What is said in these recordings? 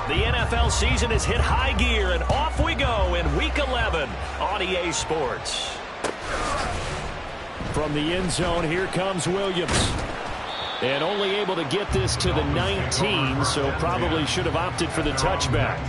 The NFL season has hit high gear, and off we go in Week 11 on EA Sports. From the end zone, here comes Williams. And only able to get this to the 19, so probably should have opted for the touchback.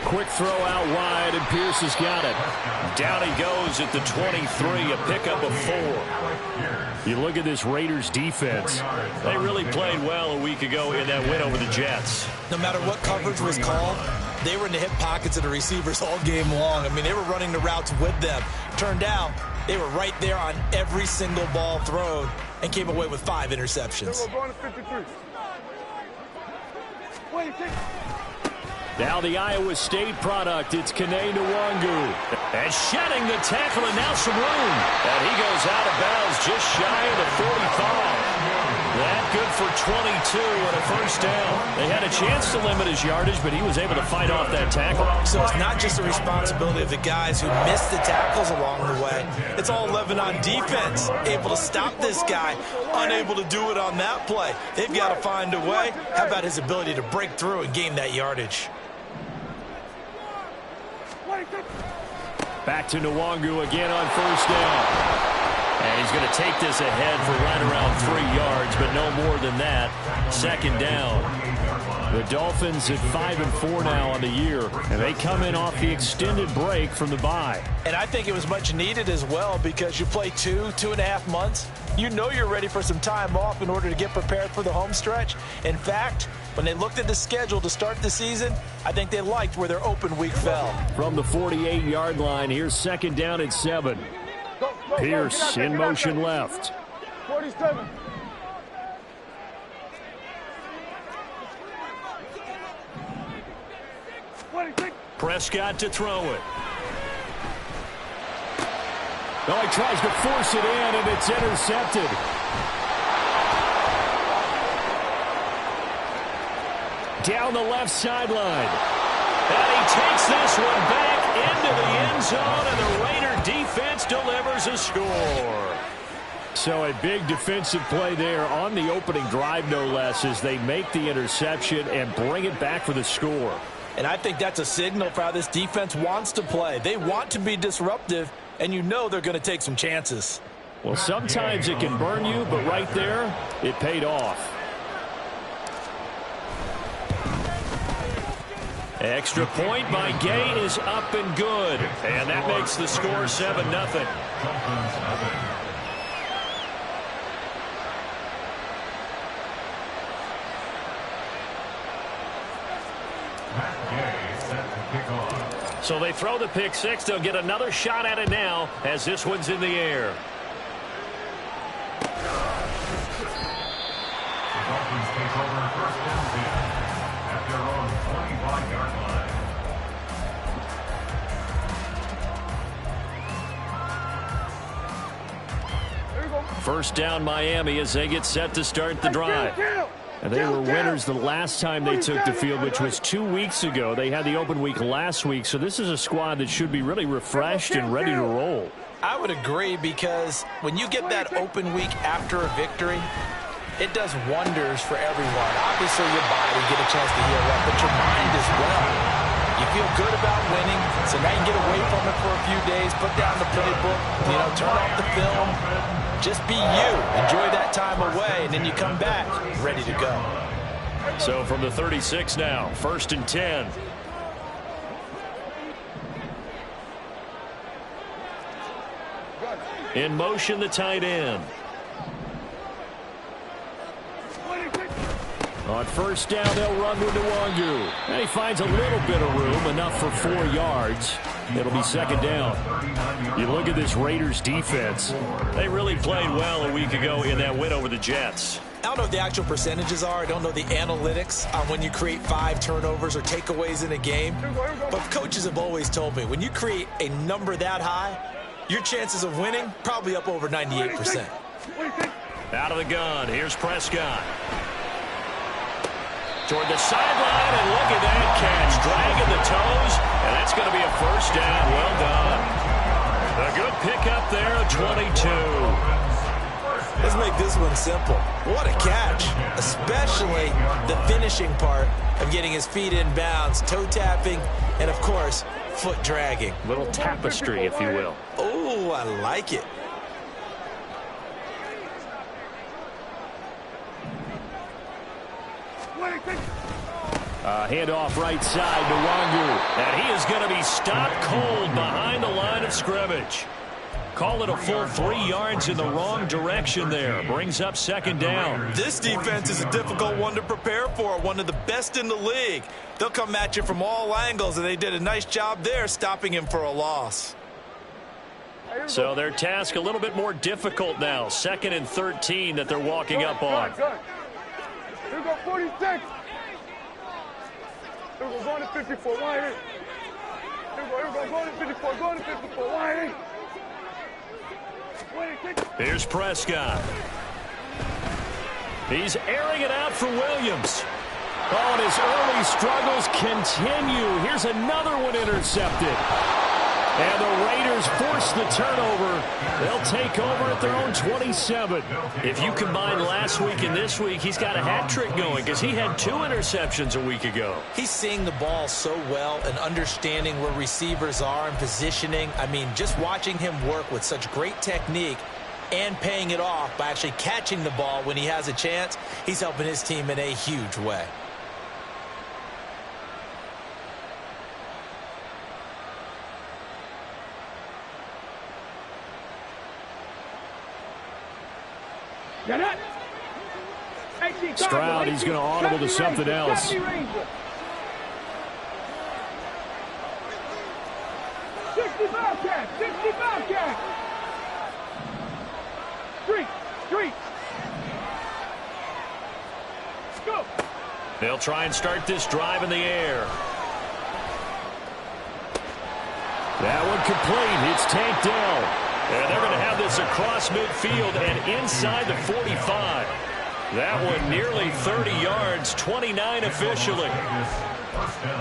Quick throw out wide, and Pierce has got it. Down he goes at the 23, a pickup of 4. You look at this Raiders defense. They really played well a week ago in that win over the Jets. No matter what coverage was called, they were in the hip pockets of the receivers all game long. I mean, they were running the routes with them. Turned out, they were right there on every single ball thrown and came away with 5 interceptions. Now the Iowa State product, it's Kene Nwangu. And shedding the tackle, and now some room. And he goes out of bounds just shy of the 45. That good for 22 and a first down. They had a chance to limit his yardage, but he was able to fight off that tackle. So it's not just the responsibility of the guys who missed the tackles along the way. It's all 11 on defense. Able to stop this guy, unable to do it on that play. They've got to find a way. How about his ability to break through and gain that yardage? Back to Nwangu again on first down. And he's going to take this ahead for right around 3 yards, but no more than that. Second down. The Dolphins at 5-4 now on the year, and they come in off the extended break from the bye. And I think it was much needed as well, because you play 2.5 months. You know you're ready for some time off in order to get prepared for the home stretch. In fact, when they looked at the schedule to start the season, I think they liked where their open week fell. From the 48-yard line, here's second down at 7. Pierce in motion left. 47. Prescott to throw it. Oh, he tries to force it in, and it's intercepted. Down the left sideline. And he takes this one back into the end zone, and the Raider defense delivers a score. So a big defensive play there on the opening drive, no less, as they make the interception and bring it back for the score. And I think that's a signal for how this defense wants to play. They want to be disruptive, and you know they're going to take some chances. Well, sometimes it can burn you, but right there, it paid off. Extra point by Gay is up and good. And that makes the score 7-0. So they throw the pick six. They'll get another shot at it now as this one's in the air. The Dolphins take over first and 10 at their own 25-yard line. First down Miami as they get set to start the drive. And they were winners the last time they took the field, which was 2 weeks ago. They had the open week last week, so this is a squad that should be really refreshed and ready to roll. I would agree, because when you get that open week after a victory, it does wonders for everyone. Obviously, your body get a chance to heal up, but your mind as well. You feel good about winning, so now you get away from it for a few days, put down the playbook, turn off the film. Just be you. Enjoy that time away, and then you come back ready to go. So from the 36 now, first and 10. In motion, the tight end. On first down, they'll run with Nwangu. And he finds a little bit of room, enough for 4 yards. It'll be second down. You look at this Raiders defense. They really played well a week ago in that win over the Jets. I don't know what the actual percentages are. I don't know the analytics on when you create 5 turnovers or takeaways in a game. But coaches have always told me when you create a number that high, your chances of winning probably up over 98%. Out of the gun. Here's Prescott. Toward the sideline, and look at that catch. Dragging the toes, and that's going to be a first down. Well done. A good pickup there, 22. Let's make this one simple. What a catch, especially the finishing part of getting his feet in bounds, toe tapping, and, of course, foot dragging. Little tapestry, if you will. Oh, I like it. Handoff right side to Wangu. And he is going to be stopped cold behind the line of scrimmage. Call it a full 3 yards in the wrong direction there. Brings up second down. This defense is a difficult one to prepare for, one of the best in the league. They'll come at you from all angles, and they did a nice job there stopping him for a loss. So their task a little bit more difficult now. 2nd and 13 that they're walking up on. Here we go, 46. Here we go, going to 54, wide in. Here we go, going to 54, going to 54, wide in. Here's Prescott. He's airing it out for Williams. Oh, and his early struggles continue. Here's another one intercepted. And the Raiders force the turnover. They'll take over at their own 27. If you combine last week and this week, he's got a hat trick going because he had 2 interceptions a week ago. He's seeing the ball so well and understanding where receivers are and positioning. I mean, just watching him work with such great technique and paying it off by actually catching the ball when he has a chance, he's helping his team in a huge way. Got it. Stroud, he's going to audible to something else. 60 Bobcat, 60 Bobcat. Street. Go. They'll try and start this drive in the air. That one complete. It's tanked down. And they're going to have this across midfield and inside the 45. That one nearly 30 yards, 29 officially.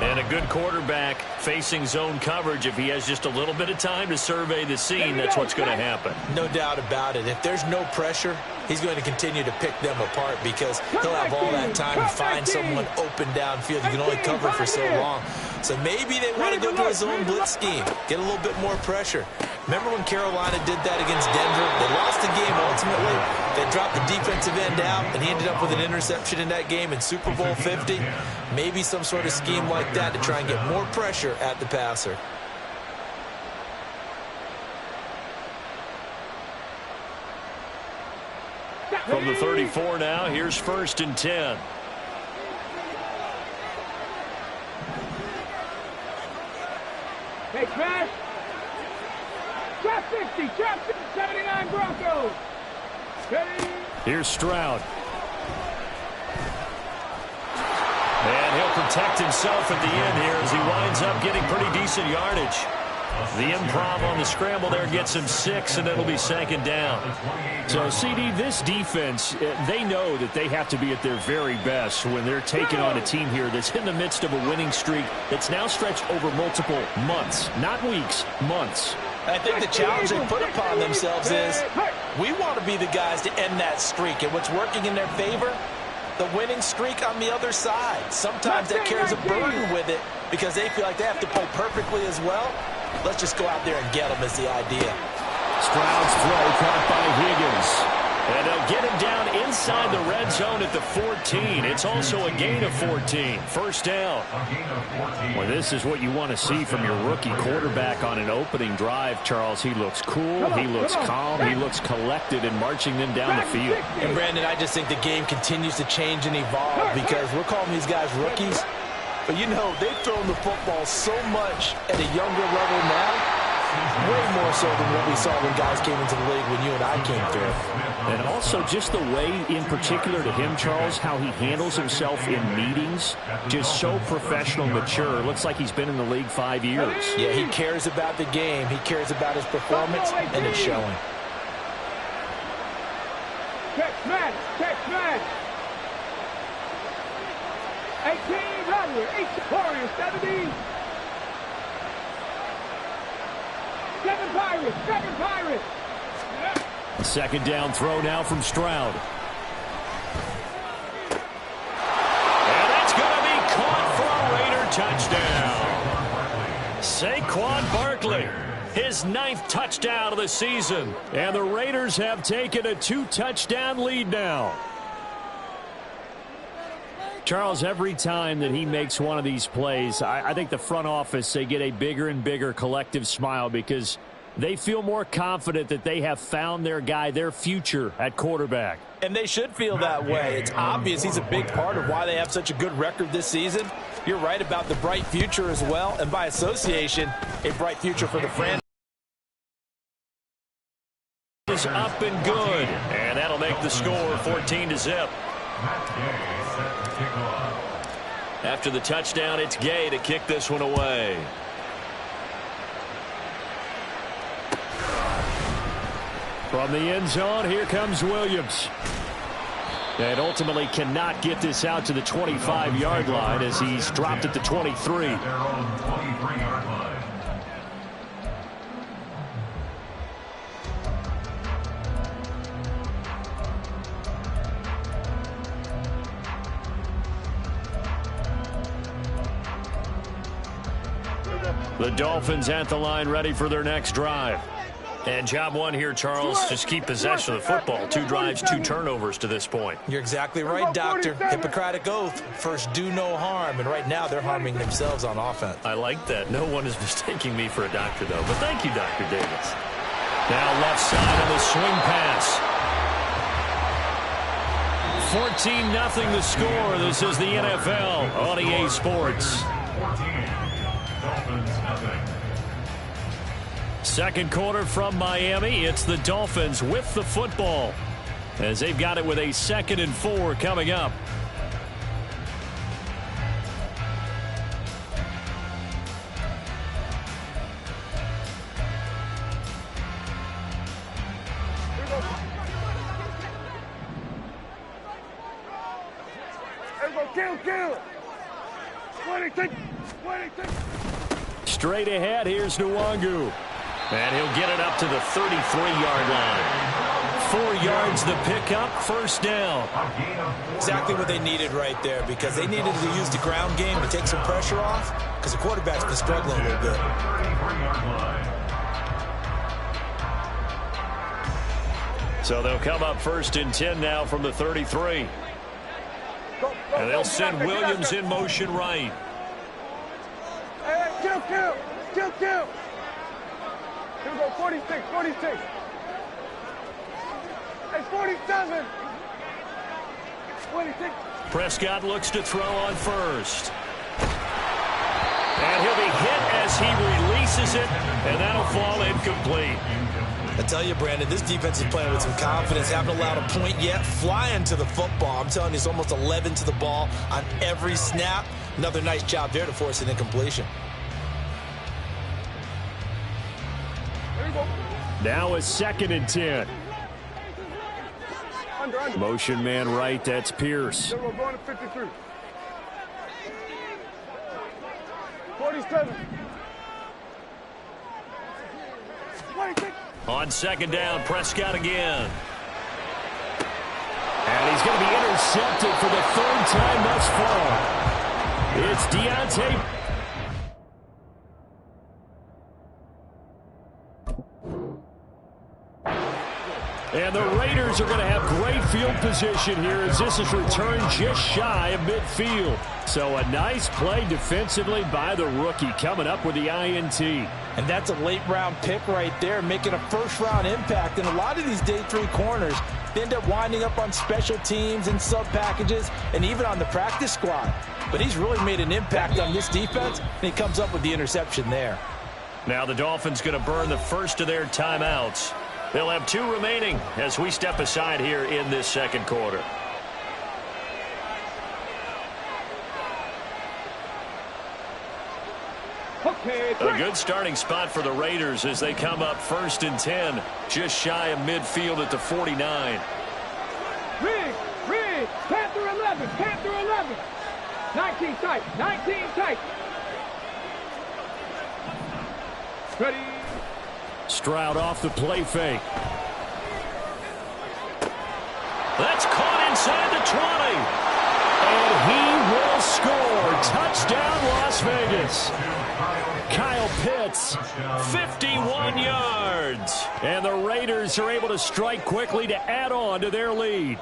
And a good quarterback facing zone coverage. If he has just a little bit of time to survey the scene, that's what's going to happen. No doubt about it. If there's no pressure, he's going to continue to pick them apart because he'll have all that time to find someone open downfield. You can only cover for so long. So maybe they want to go to a zone blitz scheme, get a little bit more pressure. Remember when Carolina did that against Denver? They lost the game ultimately. They dropped the defensive end out, and he ended up with an interception in that game in Super Bowl 50. Maybe some sort of scheme like that to try and get more pressure at the passer. From the 34 now, here's 1st and 10. Hey, Crash. Trap 60, 79 Broncos. Ready? Here's Stroud. And he'll protect himself at the end here as he winds up getting pretty decent yardage. The improv on the scramble there gets him 6, and it'll be 2nd down. So, CD, this defense, they know that they have to be at their very best when they're taking on a team here that's in the midst of a winning streak that's now stretched over multiple months, not weeks, months. I think the challenge they put upon themselves is we want to be the guys to end that streak. And what's working in their favor? The winning streak on the other side. Sometimes that carries a burden with it because they feel like they have to play perfectly as well. Let's just go out there and get them is the idea. Stroud's throw caught by Higgins. And they'll get him down inside the red zone at the 14. It's also a gain of 14. First down. Well, this is what you want to see from your rookie quarterback on an opening drive, Charles. He looks cool. He looks calm. He looks collected in marching them down the field. And, Brandon, I just think the game continues to change and evolve because we're calling these guys rookies. But, you know, they've thrown the football so much at a younger level now, way more so than what we saw when guys came into the league when you and I came through. And also just the way, in particular to him, Charles, how he handles himself in meetings, just so professional, mature. Looks like he's been in the league 5 years. Yeah, he cares about the game. He cares about his performance, and it's showing. Catch man, catch man. 18 Rattler, 8 Warriors, 70. 7 Pirates, 7 Pirates. Second down throw now from Stroud. And that's going to be caught for a Raider touchdown. Saquon Barkley, his 9th touchdown of the season. And the Raiders have taken a 2-touchdown lead now. Charles, every time that he makes one of these plays, I think the front office, they get a bigger and bigger collective smile because they feel more confident that they have found their guy, their future at quarterback. And they should feel that way. It's obvious he's a big part of why they have such a good record this season. You're right about the bright future as well, and by association, a bright future for the franchise. Is up and good, and that'll make the score 14-0. After the touchdown, it's Gay to kick this one away. From the end zone, here comes Williams. And ultimately cannot get this out to the 25-yard line as he's dropped at the 23. Their own 23-yard line. The Dolphins at the line, ready for their next drive. And job one here, Charles, just keep possession of the football. 2 drives, 2 turnovers to this point. You're exactly right, Doctor. Hippocratic oath. First, do no harm. And right now, they're harming themselves on offense. I like that. No one is mistaking me for a doctor, though. But thank you, Dr. Davis. Now left side of the swing pass. 14-0 the score. This is the NFL on EA Sports. 14. Dolphins, nothing. Second quarter from Miami. It's the Dolphins with the football as they've got it with a 2nd and 4 coming up. Kill. 26. Straight ahead, here's Nwangu. And he'll get it up to the 33-yard line. 4 yards the pickup, first down. Exactly what they needed right there because they needed to use the ground game to take some pressure off because the quarterback's been struggling a little bit. So they'll come up 1st and 10 now from the 33. And they'll send Williams in motion right. Hey, kill. Here we go, 46. Hey, 47. 26. Prescott looks to throw on first. And he'll be hit as he releases it, and that'll fall incomplete. I tell you, Brandon, this defense is playing with some confidence. Haven't allowed a point yet. Flying to the football. I'm telling you, it's almost 11 to the ball on every snap. Another nice job there to force an incompletion. Now a 2nd and 10. Under. Motion man right, that's Pierce. We're going to 53. 47. 26. On 2nd down, Prescott again. And he's going to be intercepted for the 3rd time thus far. It's Deontay. And the Raiders are going to have great field position here as this is returned just shy of midfield. So a nice play defensively by the rookie coming up with the INT. And that's a late-round pick right there, making a first-round impact. And a lot of these day 3 corners, They end up winding up on special teams and sub packages and even on the practice squad. But he's really made an impact on this defense, and he comes up with the interception there. Now the Dolphins going to burn the first of their timeouts. They'll have 2 remaining as we step aside here in this second quarter. A good starting spot for the Raiders as they come up 1st and 10, just shy of midfield at the 49. Read, 10 through 11, 10 through 11. 19 tight, 19 tight. Ready. Stroud off the play fake. That's caught inside the 20. And he will score. Touchdown, Las Vegas. Kyle Pitts, 51 yards. And the Raiders are able to strike quickly to add on to their lead.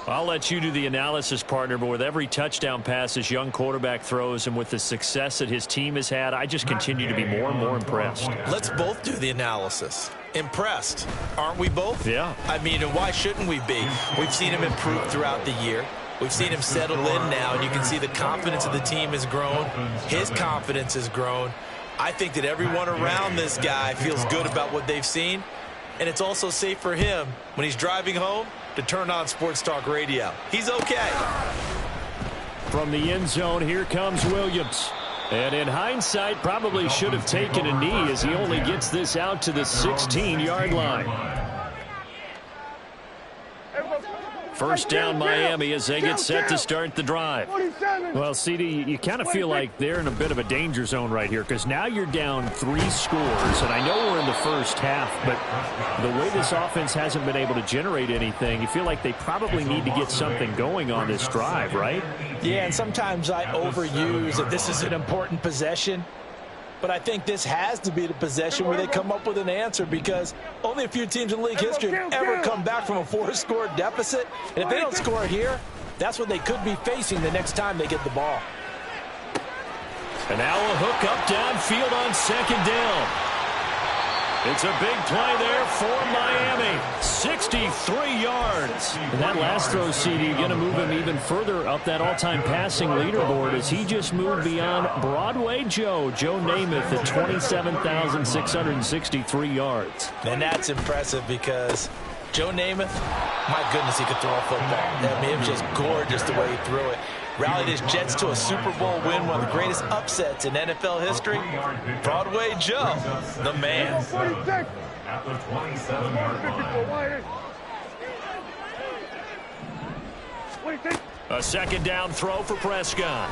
I'll let you do the analysis, partner, but with every touchdown pass this young quarterback throws and with the success that his team has had, I just continue to be more and more impressed. Let's both do the analysis. Impressed, aren't we both? Yeah. I mean, and why shouldn't we be? We've seen him improve throughout the year. We've seen him settle in now, and you can see the confidence of the team has grown. His confidence has grown. I think that everyone around this guy feels good about what they've seen, and it's also safe for him when he's driving home to turn on Sports Talk Radio. He's okay. From the end zone, here comes Williams. And in hindsight, probably should have taken a knee as he only gets this out to the 16-yard line. First down, Miami, as they get set to start the drive. Well, CD, you kind of feel like they're in a bit of a danger zone right here because now you're down 3 scores, and I know we're in the first half, but the way this offense hasn't been able to generate anything, you feel like they probably need to get something going on this drive, right? Yeah, and sometimes I overuse that this is an important possession. But I think this has to be the possession where they come up with an answer because only a few teams in league history have ever come back from a 4-score deficit. And if they don't score here, that's what they could be facing the next time they get the ball. And now a hook up downfield on 2nd down. It's a big play there for Miami. 63 yards. And that last throw, CD, going to move him even further up that all-time passing leaderboard as he just moved beyond Broadway Joe Namath at 27,663 yards. And that's impressive because Joe Namath, my goodness, he could throw a football. I mean, it was just gorgeous the way he threw it. Rallied his Jets to a Super Bowl win, one of the greatest upsets in NFL history. Broadway Joe, the man. At the 27-yard line. A 2nd down throw for Prescott.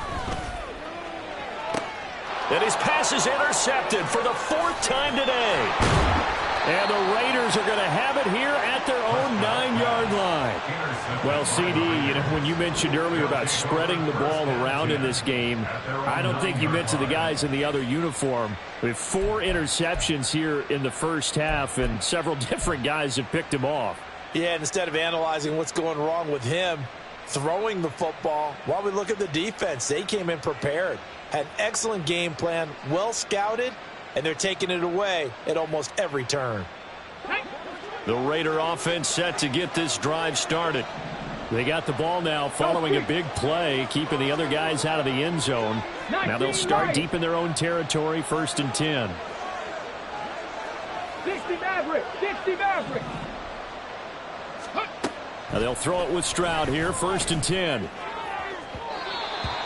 And his pass is intercepted for the 4th time today. And the Raiders are going to have it here at their own 9-yard line. Well, CD, when you mentioned earlier about spreading the ball around in this game, I don't think you meant to the guys in the other uniform. We have 4 interceptions here in the first half, and several different guys have picked him off. Yeah, and instead of analyzing what's going wrong with him throwing the football, while we look at the defense, they came in prepared, had an excellent game plan, well scouted, and they're taking it away at almost every turn. The Raider offense set to get this drive started. They got the ball now following a big play, keeping the other guys out of the end zone. Now they'll start deep in their own territory, 1st and 10. 60 Maverick, 60 Maverick. Now they'll throw it with Stroud here, 1st and 10.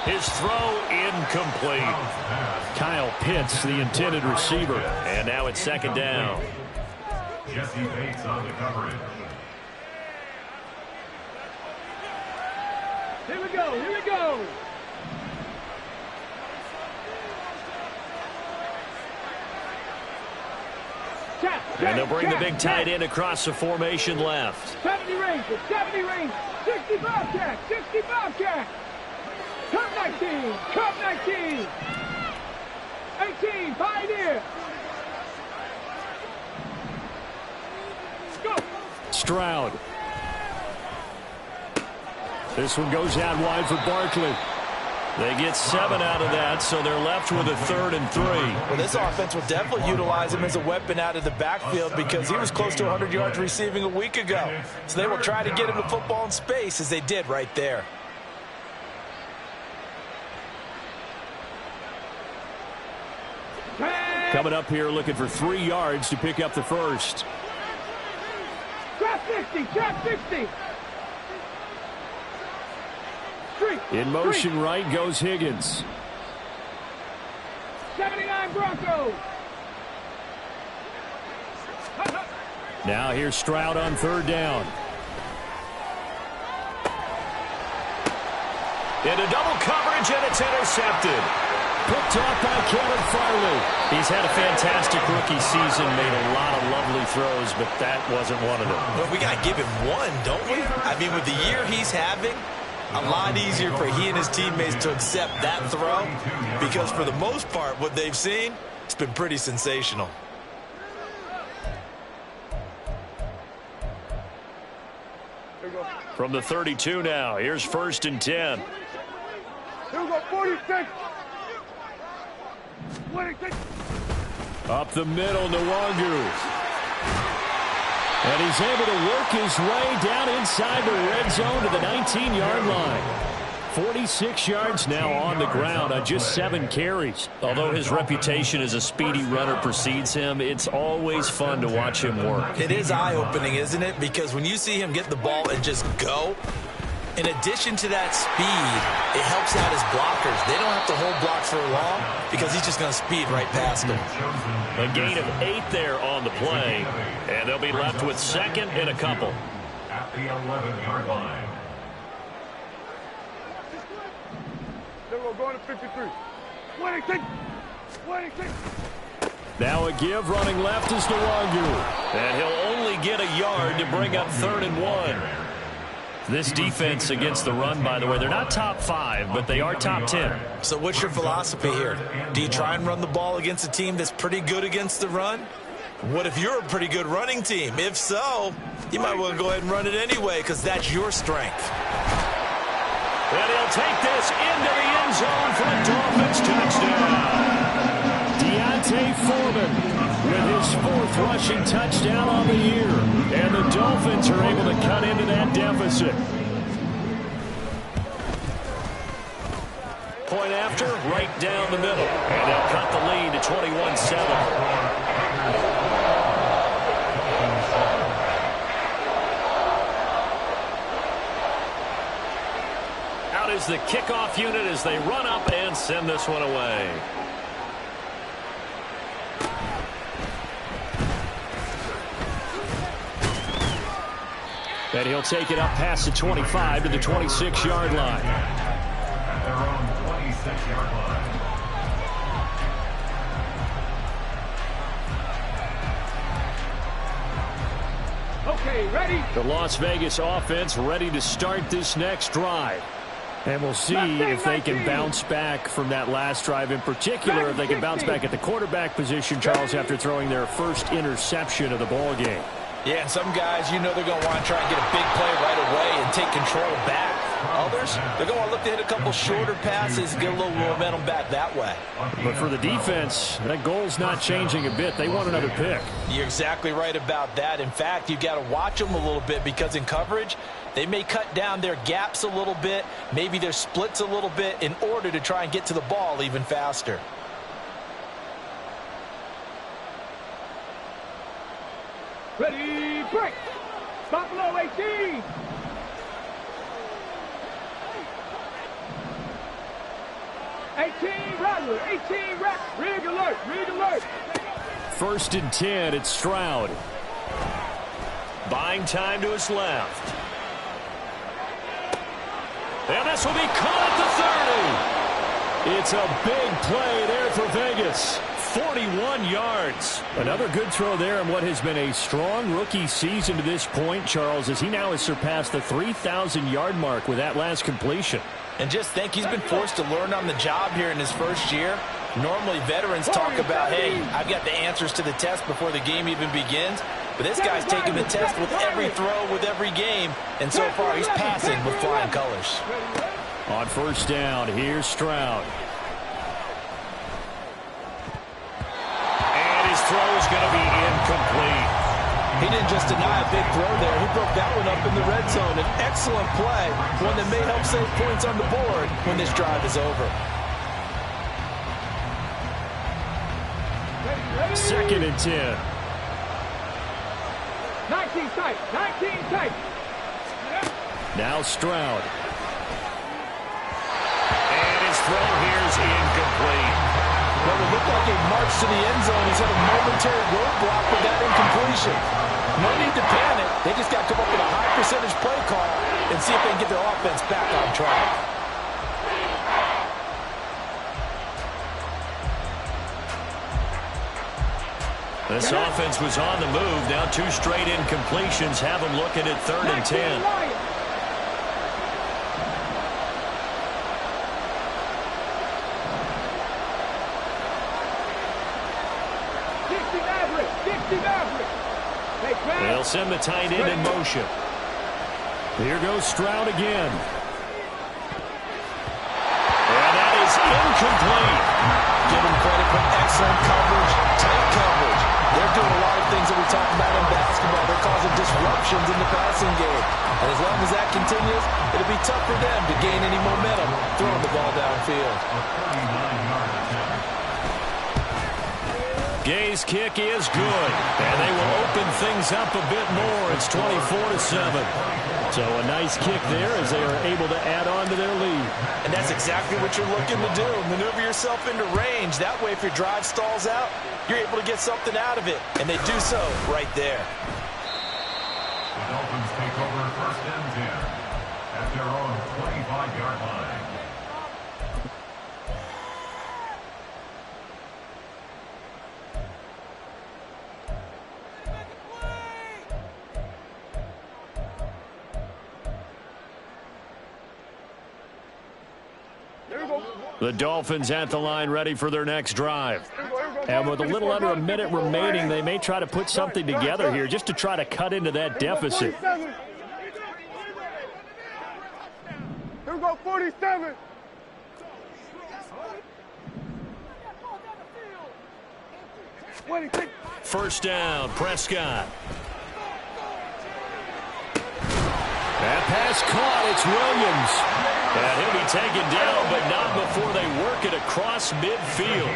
His throw incomplete. Kyle Pitts, the intended receiver. And now it's 2nd down. Jesse Bates on the coverage. Here we go, here we go. And they'll bring the big tight end across the formation left. 70 range, 70 range, 60 Bobcat, 60 Bobcat. Cup 19, Cup 19. 18, Pioneer. Go. Stroud. This one goes out wide for Barkley. They get 7 out of that, so they're left with a 3rd and 3. Well, this offense will definitely utilize him as a weapon out of the backfield because he was close to 100 yards receiving a week ago. So they will try to get him the football in space as they did right there. Coming up here looking for 3 yards to pick up the first. Trap 60, trap 60. In motion right goes Higgins. 79 Broncos. Now here's Stroud on 3rd down. Into double coverage, and it's intercepted. Picked off by Kevin Farley. He's had a fantastic rookie season, made a lot of lovely throws, but that wasn't one of them. Well, we got to give him one, don't we? I mean, with the year he's having, a lot easier for he and his teammates to accept that throw because for the most part, what they've seen, it's been pretty sensational. From the 32 now, here's 1st and 10. Here we go, 46. 26. Up the middle, Nwangu. And he's able to work his way down inside the red zone to the 19-yard line. 46 yards now on the ground on just 7 carries. Although his reputation as a speedy runner precedes him, it's always fun to watch him work. It is eye-opening, isn't it? Because when you see him get the ball and just go, in addition to that speed, it helps out his blockers. They don't have to hold blocks for long because he's just going to speed right past them. A gain of 8 there on the play, and they'll be left with 2nd and a couple. At the 11-yard line. We're going to 53. 26. 26. Now a give running left is Nwangu. And he'll only get a yard to bring up 3rd and 1. This defense against the run, by the way, they're not top 5, but they are top 10. So what's your philosophy here? Do you try and run the ball against a team that's pretty good against the run? What if you're a pretty good running team? If so, you might want to go ahead and run it anyway because that's your strength. And he'll take this into the end zone for a Dolphins touchdown. Deontay Foreman with his 4th rushing touchdown on the year. And the Dolphins are able to cut into that deficit. Point after, right down the middle. And they'll cut the lead to 21-7. Is the kickoff unit as they run up and send this one away. And he'll take it up past the 25 to the 26-yard line. At their own 26-yard line. Okay, ready? The Las Vegas offense ready to start this next drive. And we'll see if they can bounce back from that last drive, in particular if they can bounce back at the quarterback position, Charles, after throwing their first interception of the ball game. Yeah, and some guys, you know they're going to want to try and get a big play right away and take control back. Others, they're going to want to look to hit a couple shorter passes, get a little momentum back that way. But for the defense, that goal's not changing a bit. They want another pick. You're exactly right about that. In fact, you've got to watch them a little bit because in coverage, they may cut down their gaps a little bit, maybe their splits a little bit in order to try and get to the ball even faster. Ready, break. Stop below 18. Rattler, 18 rack, rig alert, rig alert. 1st and 10, it's Stroud. Buying time to his left. And this will be caught at the 30. It's a big play there for Vegas. 41 yards. Another good throw there in what has been a strong rookie season to this point, Charles, as he now has surpassed the 3,000-yard mark with that last completion. And just think, he's been forced to learn on the job here in his first year. Normally, veterans talk about, hey, I've got the answers to the test before the game even begins. But this guy's taking the test with every throw, with every game. And so far, he's passing with flying colors. On first down, here's Stroud. And his throw is going to be incomplete. He didn't just deny a big throw there. He broke that one up in the red zone. An excellent play, one that may help save points on the board when this drive is over. Second and 10. 19 tight. 19 tight. Now Stroud. And his throw here is incomplete. Well, it looked like he marched to the end zone. He's had a momentary roadblock with that incompletion. No need to panic. They just got to come up with a high percentage play call and see if they can get their offense back on track. This offense was on the move. Now 2 straight incompletions have them looking at 3rd and 10. They'll send the tight end in motion. Here goes Stroud again. And that is incomplete. Give them credit for excellent coverage, tight coverage. They're doing a lot of things that we talk about in basketball. They're causing disruptions in the passing game. And as long as that continues, it'll be tough for them to gain any momentum throwing the ball downfield. Gay's kick is good, and they will open things up a bit more. It's 24-7. So a nice kick there as they are able to add on to their lead. And that's exactly what you're looking to do. Maneuver yourself into range. That way, if your drive stalls out, you're able to get something out of it. And they do so right there. The Dolphins take over 1st and 10 at their own 25-yard line. The Dolphins at the line ready for their next drive. And with a little under a minute remaining, they may try to put something together here just to try to cut into that deficit. Here we go, 47. First down, Prescott. That pass caught. It's Williams. And he'll be taken down, but not before they work it across midfield.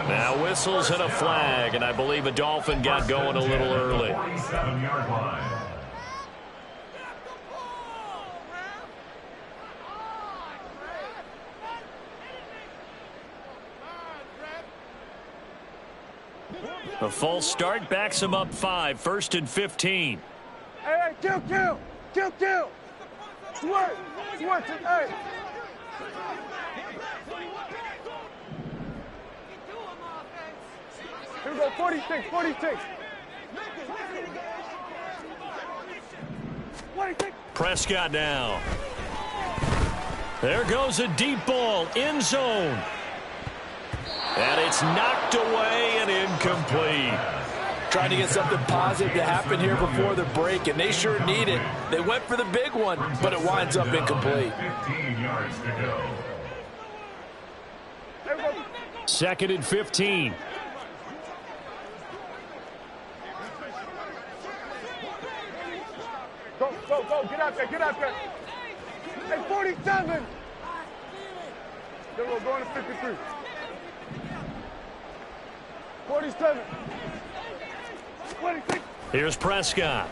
Now whistles and a flag, and I believe a Dolphin got going a little early. 47-yard line. A false start backs him up 5, 1st and 15. Hey, kill. Switch, hey. Here we go, 46. 46. Prescott now. There goes a deep ball, end zone. And it's knocked away and incomplete. Trying to get something positive to happen here before the break, and they sure need it. They went for the big one, but it winds up incomplete. 15 yards to go. 2nd and 15. Go. Get out there. Hey, 47. Then we'll go into 53. 47. 26. Here's Prescott.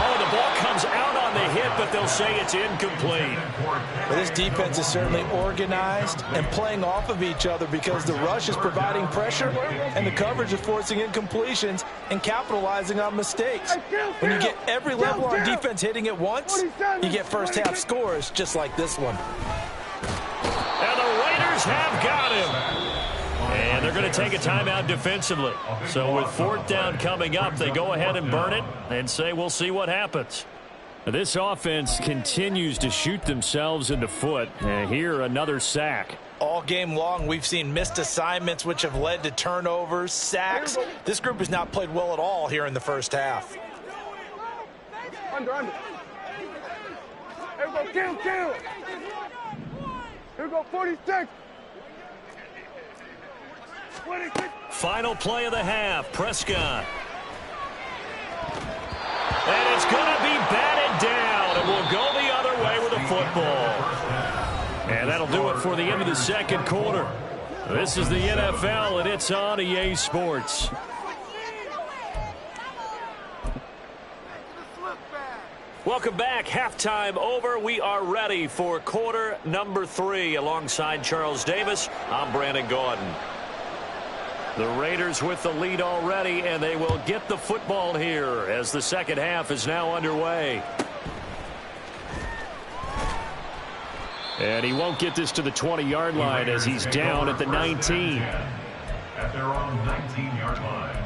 Oh, the ball comes out on the hit, but they'll say it's incomplete. Well, this defense is certainly organized and playing off of each other because the rush is providing pressure and the coverage is forcing incompletions and capitalizing on mistakes. When you get every level on defense hitting at once, you get first-half scores just like this one. And the Raiders have got him. And they're going to take a timeout defensively. So with 4th down coming up, they go ahead and burn it and say we'll see what happens. This offense continues to shoot themselves in the foot. And here, another sack. All game long, we've seen missed assignments, which have led to turnovers, sacks. This group has not played well at all here in the first half. Under. Here we go, kill. Here we go, 46. 26. Final play of the half. Prescott. And it's going to be batted down, and we'll go the other way with the football. And that'll do it for the end of the second quarter. This is the NFL, and it's on EA Sports. Welcome back. Halftime over. We are ready for quarter number 3. Alongside Charles Davis, I'm Brandon Gaudin. The Raiders with the lead already, and they will get the football here as the second half is now underway. And he won't get this to the 20-yard line as he's down at the 19. At their own 19-yard line.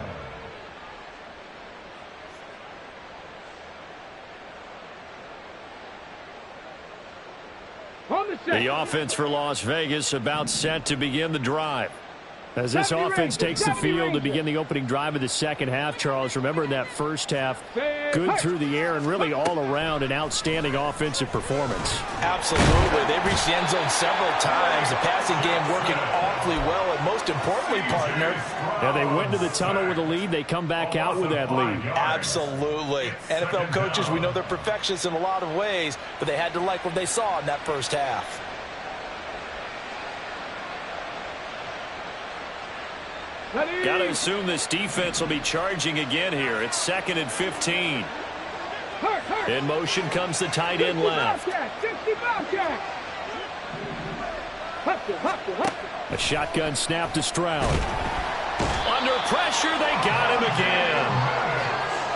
The offense for Las Vegas about set to begin the drive. As this offense takes the field to begin the opening drive of the second half, Charles, remember in that first half, good through the air and really all around an outstanding offensive performance. Absolutely. They reached the end zone several times. The passing game working awfully well, and most importantly, partner. Yeah, they went to the tunnel with a lead. They come back out with that lead. Absolutely. NFL coaches, we know they're perfectionists in a lot of ways, but they had to like what they saw in that first half. Got to assume this defense will be charging again here. It's 2nd and 15. In motion comes the tight end left. A shotgun snap to Stroud. Under pressure, they got him again.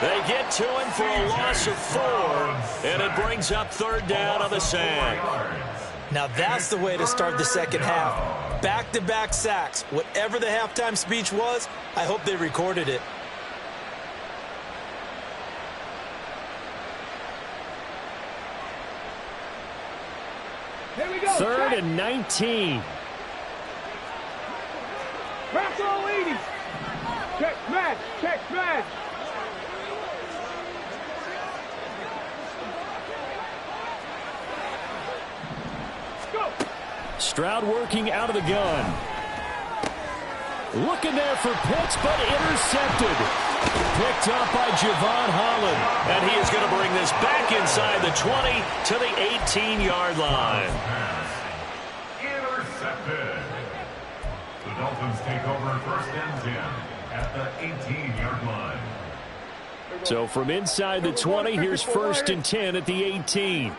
They get to him for a loss of 4, and it brings up 3rd down on the sack. Now that's the way to start the second half. Back-to-back sacks. Whatever the halftime speech was, I hope they recorded it. Here we go. 3rd and 19. Crack all 80. Check smash. Stroud working out of the gun. Looking there for Pitts, but intercepted. Picked up by Javon Holland. And he is going to bring this back inside the 20 to the 18-yard line. Intercepted. The Dolphins take over 1st and 10 at the 18-yard line. So from inside the 20, here's 1st and 10 at the 18.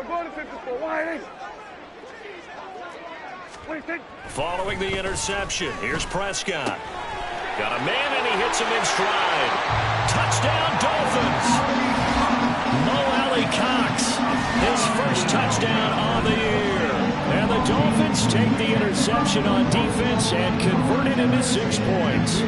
Going to 54. Wide. Following the interception, here's Prescott. Got a man, and he hits him in stride. Touchdown, Dolphins. Mo Alley Cox, his first touchdown on the year. And the Dolphins take the interception on defense and convert it into 6 points.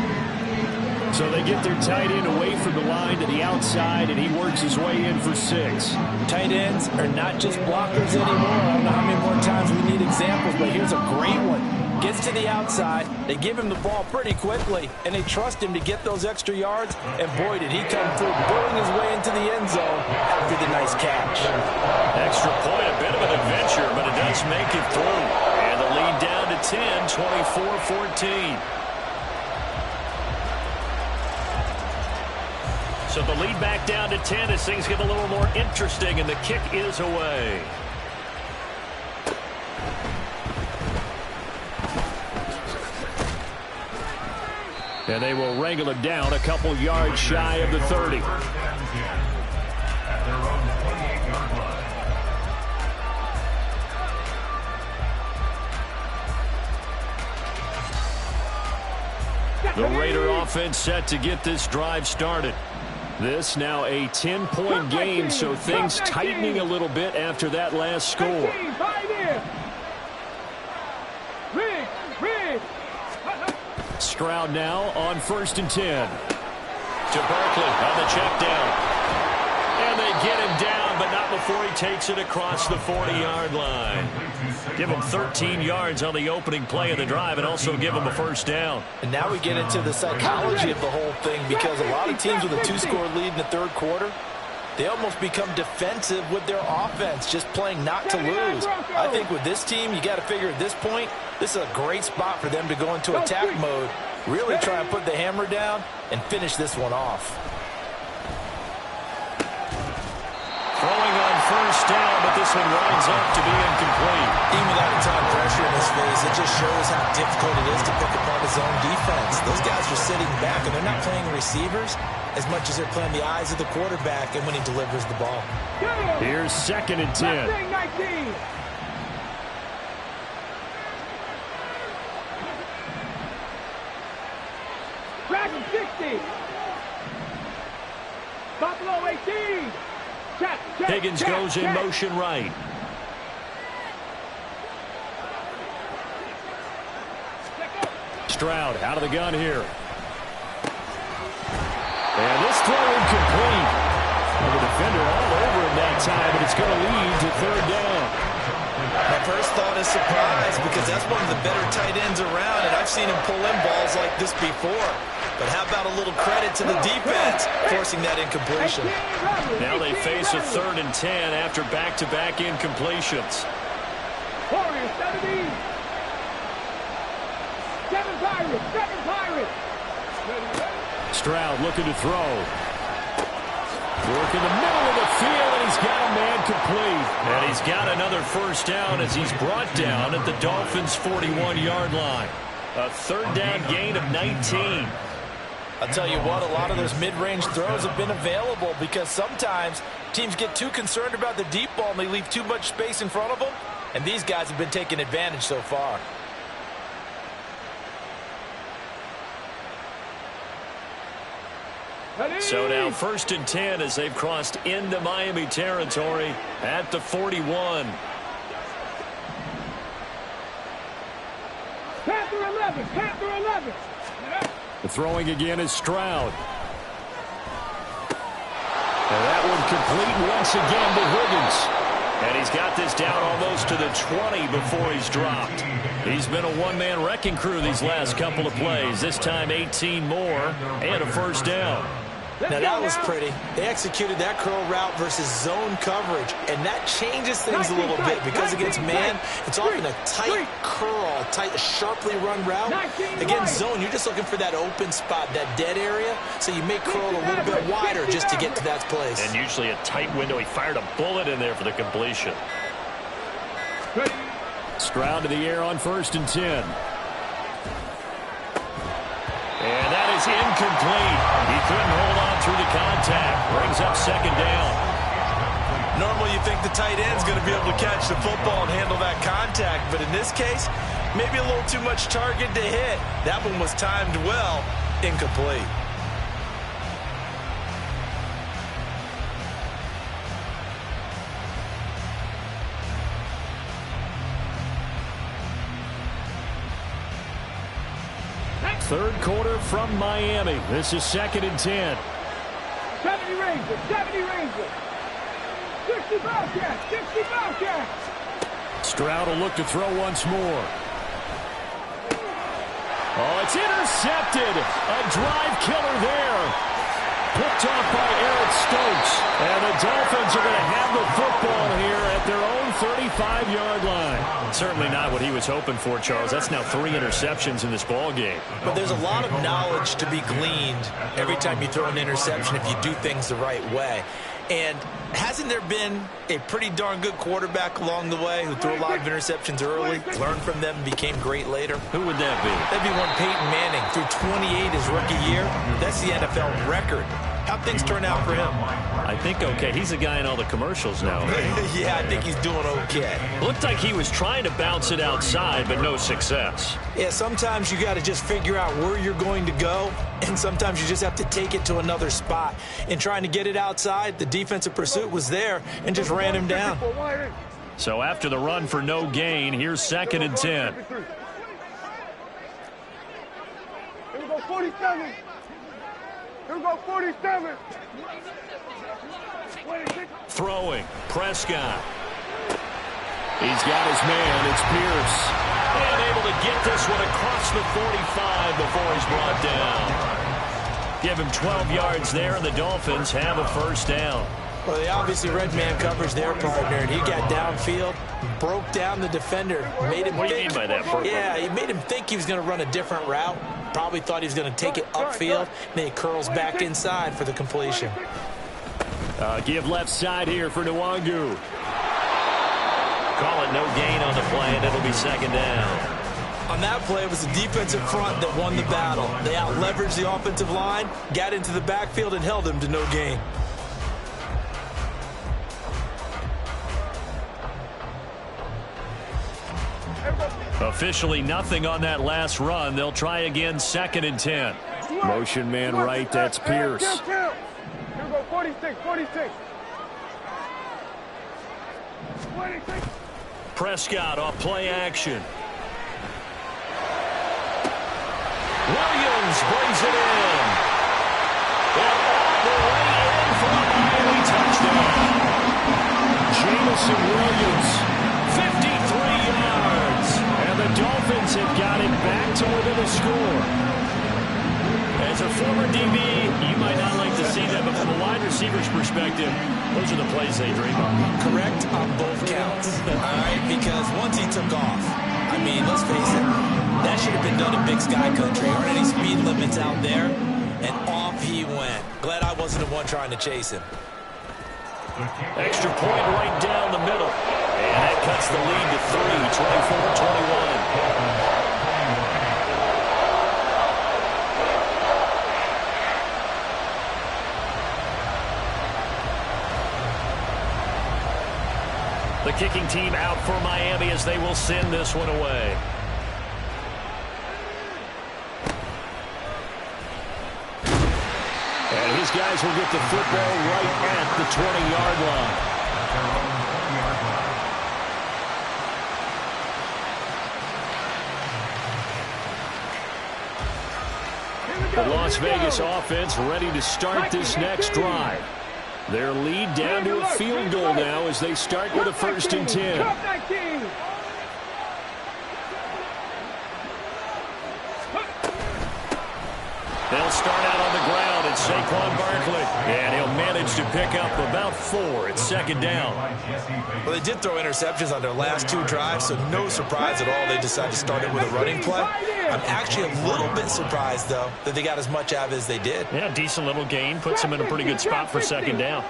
So they get their tight end away from the line to the outside, and he works his way in for 6. Tight ends are not just blockers anymore. I don't know how many more times we need examples, but here's a great one. Gets to the outside, they give him the ball pretty quickly, and they trust him to get those extra yards, and boy, did he come through, burrowing his way into the end zone after the nice catch. Extra point, a bit of an adventure, but it does make it through. And the lead down to 10, 24-14. So the lead back down to 10 as things get a little more interesting, and the kick is away. And they will wrangle him down a couple yards shy of the 30. The Raider offense set to get this drive started. This now a 10-point game, so things tightening a little bit after that last score. Stroud now on 1st and 10. To Barkley on the check down. And they get him down, but not out before he takes it across the 40-yard line. Give him 13 yards on the opening play of the drive and also give him a first down. And now we get into the psychology of the whole thing, because a lot of teams with a 2-score lead in the third quarter, they almost become defensive with their offense, just playing not to lose. I think with this team, you got to figure at this point, this is a great spot for them to go into attack mode, really try and put the hammer down and finish this one off. Throwing on first down, but this one winds up to be incomplete. Even without a ton of pressure in his face, it just shows how difficult it is to pick apart his own defense. Those guys are sitting back, and they're not playing receivers as much as they're playing the eyes of the quarterback and when he delivers the ball. Here's 2nd and 10. 19. Dragon 60. Buffalo 18. Check, Higgins goes in motion right. Stroud out of the gun here. And this throw incomplete. Well, the defender all over him that time, but it's going to lead to 3rd down. My first thought is surprise, because that's one of the better tight ends around, and I've seen him pull in balls like this before. But how about a little credit to the defense forcing that incompletion? Now they face a 3rd and 10 after back-to-back incompletions. Warriors 17. 7 Pirates. 7 Pirates. Stroud looking to throw. Work in the middle of the field, and he's got a man complete. And he's got another first down as he's brought down at the Dolphins' 41-yard line. A 3rd down gain of 19. I'll tell you what, a lot of those mid-range throws have been available, because sometimes teams get too concerned about the deep ball and they leave too much space in front of them, and these guys have been taking advantage so far. So now 1st and 10 as they've crossed into Miami territory at the 41. Panther 11. Panther 11. The throwing again is Stroud. And that one complete once again to Higgins. And he's got this down almost to the 20 before he's dropped. He's been a one-man wrecking crew these last couple of plays. This time 18 more and a first down. Now that was pretty. They executed that curl route versus zone coverage, and that changes things a little bit, because against man, it's often a tight curl, tight, sharply run route. Against zone, you're just looking for that open spot, that dead area, so you may curl a little bit wider just to get to that place. And usually a tight window. He fired a bullet in there for the completion. Stroud to the air on 1st and 10. And that is incomplete. He couldn't hold on through the contact. Brings up 2nd down. Normally you think the tight end's going to be able to catch the football and handle that contact, but in this case, maybe a little too much target to hit. That one was timed well. Incomplete. Third quarter from Miami. This is 2nd and 10. 70 Rangers. 70 Rangers. 60 Bobcats. 60 Bobcats. Stroud will look to throw once more. Oh, it's intercepted. A drive killer there. Picked off by Eric Stokes. And the Dolphins are going to have the football here at their own 35-yard line. Certainly not what he was hoping for, Charles. That's now 3 interceptions in this ball game. But there's a lot of knowledge to be gleaned every time you throw an interception if you do things the right way. And hasn't there been a pretty darn good quarterback along the way who threw a lot of interceptions early, learned from them, and became great later? Who would that be? That'd be one Peyton Manning. Threw 28 his rookie year. That's the NFL record. How'd things turn out for him? I think okay. He's the guy in all the commercials now. Yeah, I think he's doing okay. Looked like he was trying to bounce it outside, but no success. Yeah, sometimes you got to just figure out where you're going to go, and sometimes you just have to take it to another spot. In trying to get it outside, the defensive pursuit was there and just ran him down. So after the run for no gain, here's 2nd and 10. Here we go, 47. Here we go, 47. 26. Throwing. Prescott. He's got his man. It's Pierce. And able to get this one across the 45 before he's brought down. Give him 12 yards there, and the Dolphins have a first down. Well, they obviously read man coverage their partner, and he got downfield, broke down the defender, made him What do you mean by that, Bert? Yeah, he made him think he was going to run a different route. Probably thought he was going to take it upfield, and then he curls back inside for the completion. Give left side here for Nwangu. Call it no gain on the play, and it'll be second down. On that play, it was the defensive front that won the battle. They out-leveraged the offensive line, got into the backfield, and held him to no gain. Officially nothing on that last run. They'll try again, 2nd and 10. Motion man right, that's Pierce. Here we go, 46, 46. 26. Prescott off play action. Williams brings it in. And all the way in for a Miami touchdown. Jamison Williams, 53 yards. And the Dolphins have got it back to within a score. As a former DB, you might not like to see that, but from a wide receiver's perspective, those are the plays they dream of. Correct on both counts. All right, because once he took off, I mean, let's face it, that should have been done in Big Sky Country. Aren't any speed limits out there? And off he went. Glad I wasn't the one trying to chase him. Extra point right down the middle. And that cuts the lead to 3, 24-21. The kicking team out for Miami as they will send this one away. And his guys will get the football right at the 20-yard line. The Las Vegas offense ready to start this next drive. Their lead down to a field goal now as they start with a 1st and 10. They'll start out on the ground. It's Saquon Barkley. And he'll manage to pick up about 4 at 2nd down. Well, they did throw interceptions on their last 2 drives, so no surprise at all they decided to start it with a running play. I'm actually a little bit surprised, though, that they got as much out of it as they did. Yeah, decent little gain. Puts them in a pretty good spot for 2nd down.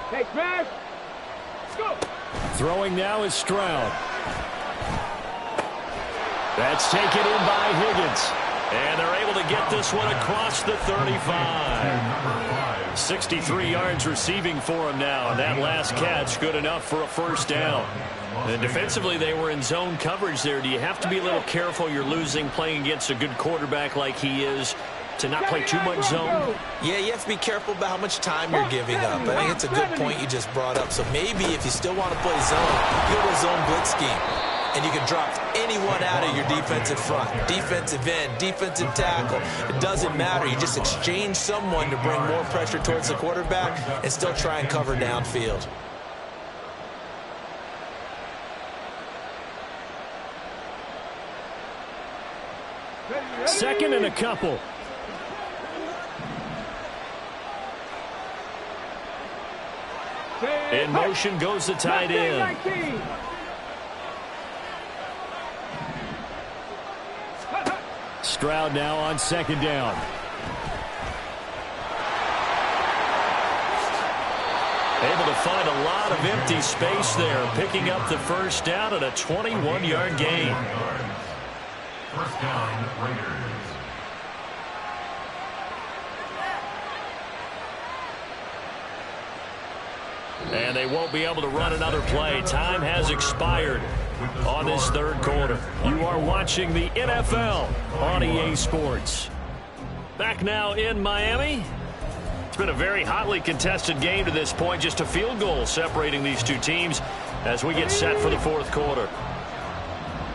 Hey, smash. Go. Throwing now is Stroud. That's taken in by Higgins. And they're able to get this one across the 35. 63 yards receiving for him now. And that last catch good enough for a 1st down. And defensively, they were in zone coverage there. Do you have to be a little careful you're losing playing against a good quarterback like he is to not play too much zone? Yeah, you have to be careful about how much time you're giving up. I think it's a good point you just brought up. So maybe if you still want to play zone, you go to a zone blitz scheme. And you can drop anyone out of your defensive front, defensive end, defensive tackle. It doesn't matter. You just exchange someone to bring more pressure towards the quarterback and still try and cover downfield. Second and a couple. In motion goes the tight end. Stroud now on 2nd down. Able to find a lot of empty space there, picking up the 1st down and a 21-yard gain. 1st down, Raiders. And they won't be able to run another play. Time has expired on this 3rd quarter. You are watching the NFL on EA Sports. Back now in Miami. It's been a very hotly contested game to this point. Just a field goal separating these two teams as we get set for the 4th quarter.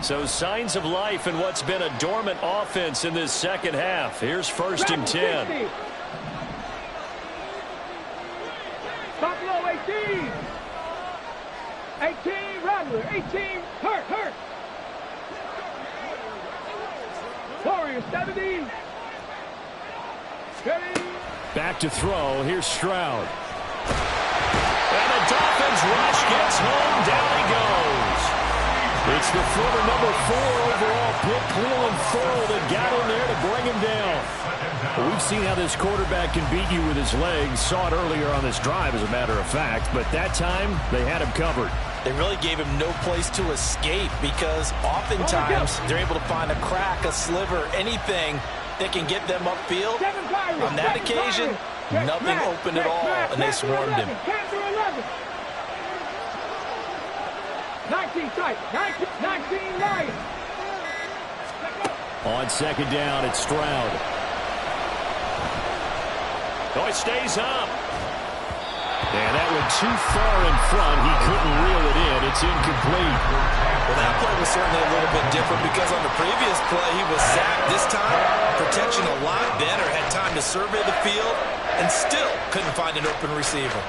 So signs of life in what's been a dormant offense in this 2nd half. Here's 1st and 10. 18, Rattler. 18, Hurt. Warrior, 70. Ready. Back to throw. Here's Stroud. And the Dolphins rush gets home. Down he goes. It's the former number 4 overall pick, Cleveland Ferrell, that got in there to bring him down. Well, we've seen how this quarterback can beat you with his legs. Saw it earlier on this drive, as a matter of fact. But that time, they had him covered. They really gave him no place to escape because oftentimes they're able to find a crack, a sliver, anything that can get them upfield. On that occasion, nothing open at all, and they swarmed him. 19 tight. 19 right. On second down, it's Stroud. Oh, he stays up. And that went too far in front. He couldn't reel it in. It's incomplete. Well, that play was certainly a little bit different because on the previous play, he was sacked. This time, protection a lot better. Had time to survey the field and still couldn't find an open receiver.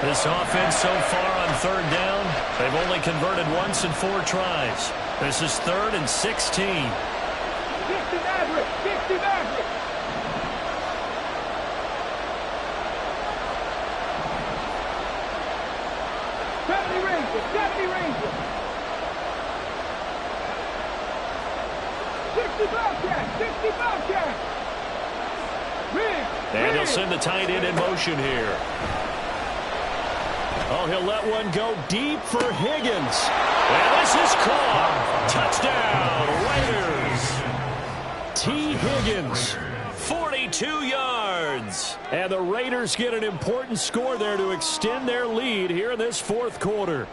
This offense so far on third down, they've only converted once in 4 tries. This is 3rd and 16. 60 Maverick. Ranger. 60 Bobcat. And they'll send the tight end in motion here. Oh, he'll let one go deep for Higgins. And this is caught. Touchdown, Raiders. T. Higgins, 42 yards. And the Raiders get an important score there to extend their lead here in this 4th quarter.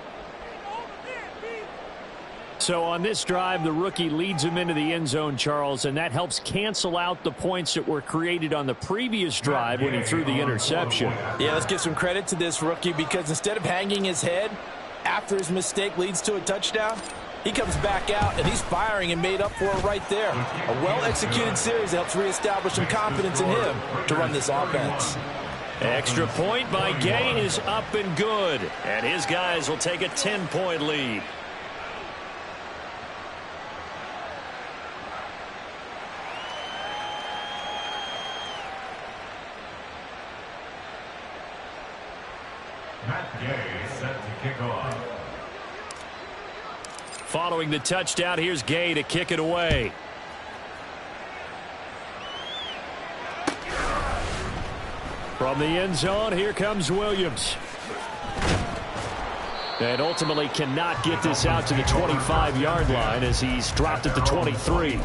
So on this drive, the rookie leads him into the end zone, Charles, and that helps cancel out the points that were created on the previous drive when he threw the interception. Yeah, let's give some credit to this rookie because instead of hanging his head after his mistake leads to a touchdown, he comes back out and he's firing and made up for it right there. A well-executed series that helps reestablish some confidence in him to run this offense. Extra point by Gay is up and good, and his guys will take a 10-point lead. Set to kick off. Following the touchdown, here's Gay to kick it away. From the end zone, here comes Williams. And ultimately cannot get this out to the 25-yard line as he's dropped at the 23.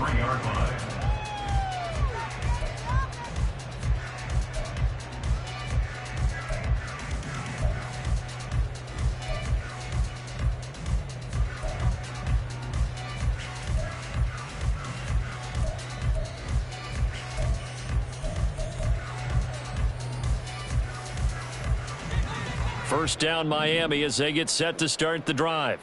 First down, Miami, as they get set to start the drive.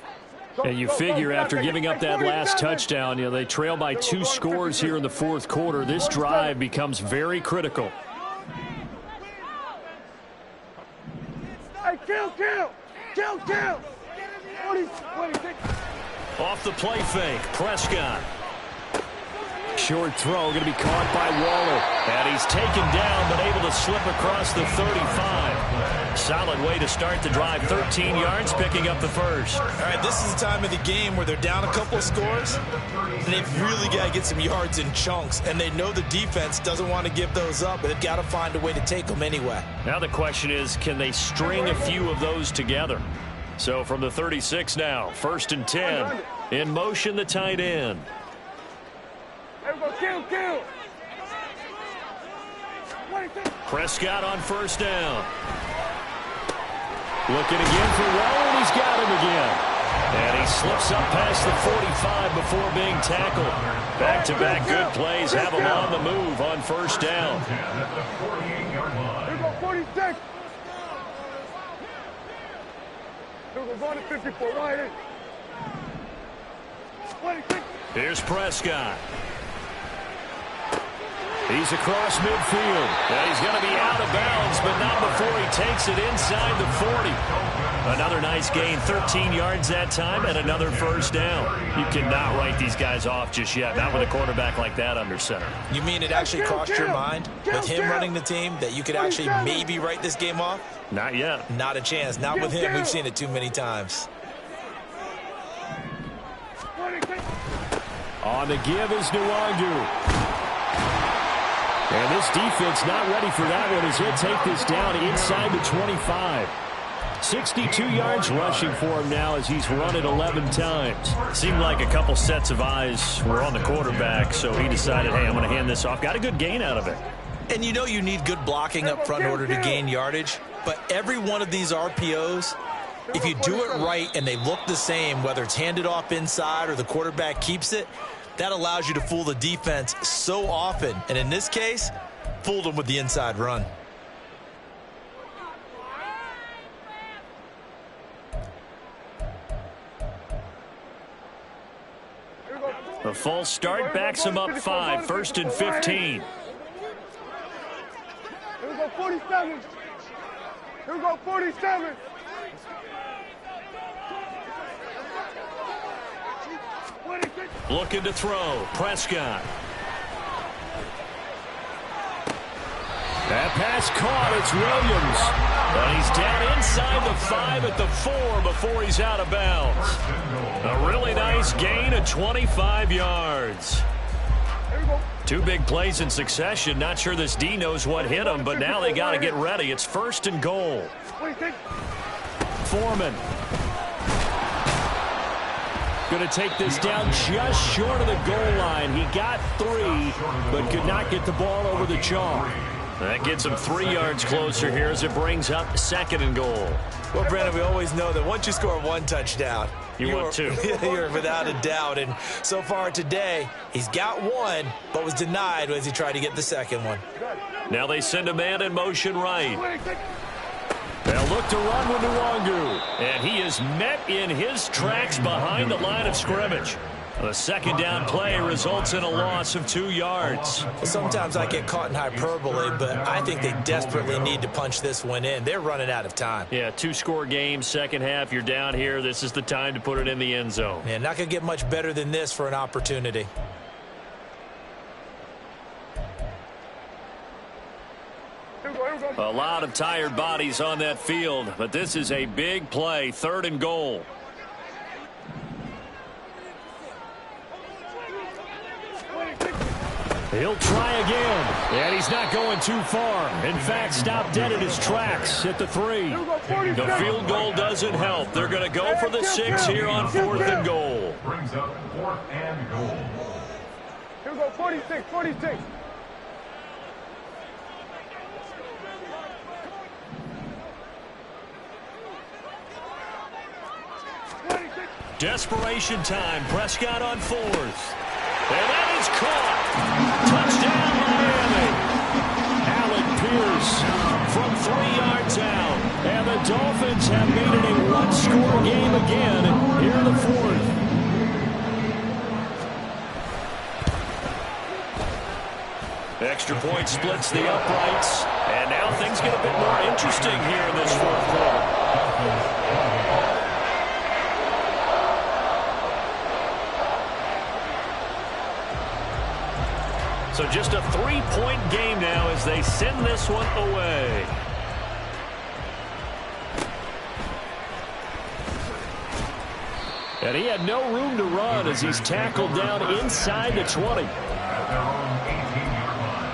And you figure after giving up that last touchdown, they trail by 2 scores here in the 4th quarter. This drive becomes very critical. Hey, kill! 26. Off the play fake, Prescott. Short throw going to be caught by Waller. And he's taken down but able to slip across the 35. Solid way to start the drive. 13 yards, picking up the first. All right, this is the time of the game where they're down a couple of scores, and they've really got to get some yards in chunks, and they know the defense doesn't want to give those up, but they've got to find a way to take them anyway. Now the question is, can they string a few of those together? So from the 36 now, 1st and 10. In motion, the tight end. Kill. Prescott on first down. Looking again for Waller, and he's got him again. And he slips up past the 45 before being tackled. Back-to-back good plays have him on the move on first down. Here go 46. Here goes on to 54. Right in. 26. Here's Prescott. He's across midfield. And he's going to be out of bounds, but not before he takes it inside the 40. Another nice gain, 13 yards that time, and another first down. You cannot write these guys off just yet, not with a quarterback like that under center. You mean it actually crossed your mind with him running the team that you could actually maybe write this game off? Not yet. Not a chance. Not with him. We've seen it too many times. On the give is Nwangu. And this defense not ready for that one as he'll take this down inside the 25. 62 yards rushing for him now as he's run it 11 times. Seemed like a couple sets of eyes were on the quarterback, so he decided, hey, I'm going to hand this off. Got a good gain out of it. And you know you need good blocking up front in order to gain yardage, but every one of these RPOs, if you do it right and they look the same, whether it's handed off inside or the quarterback keeps it, that allows you to fool the defense so often. And in this case, fooled them with the inside run. The false start backs him up 5, 1st and 15. Here we go, 47. Here we go, 47. Looking to throw. Prescott. That pass caught. It's Williams. But he's down inside the 5 at the 4 before he's out of bounds. A really nice gain of 25 yards. Two big plays in succession. Not sure this D knows what hit him, but now they got to get ready. It's 1st and goal. Foreman. Going to take this down just short of the goal line. He got 3, but could not get the ball over the chalk. That gets him 3 yards closer here as it brings up 2nd and goal. Well, Brandon, we always know that once you score 1 touchdown, want 2. You're without a doubt. And so far today, he's got 1, but was denied as he tried to get the 2nd one. Now they send a man in motion right. They'll look to run with Nwangu. And he is met in his tracks behind the line of scrimmage. The 2nd down play results in a loss of 2 yards. Sometimes I get caught in hyperbole, but I think they desperately need to punch this one in. They're running out of time. Yeah, 2-score game, second half. You're down here. This is the time to put it in the end zone. Man, not going to get much better than this for an opportunity. A lot of tired bodies on that field, but this is a big play, 3rd and goal. He'll try again, and he's not going too far. In fact, stopped dead in his tracks at the 3. The field goal doesn't help. They're going to go for the 6 here on 4th and goal. Brings up 4th and goal. Here we go, 46, 46. Desperation time. Prescott on 4th. And that is caught. Touchdown, Miami. Alec Pierce from 3 yards out. And the Dolphins have made it a 1-score game again here in the 4th. Extra point splits the uprights. And now things get a bit more interesting here in this 4th quarter. So just a 3-point game now as they send this one away. And he had no room to run as he's tackled down inside the 20. At their own 18-yard line.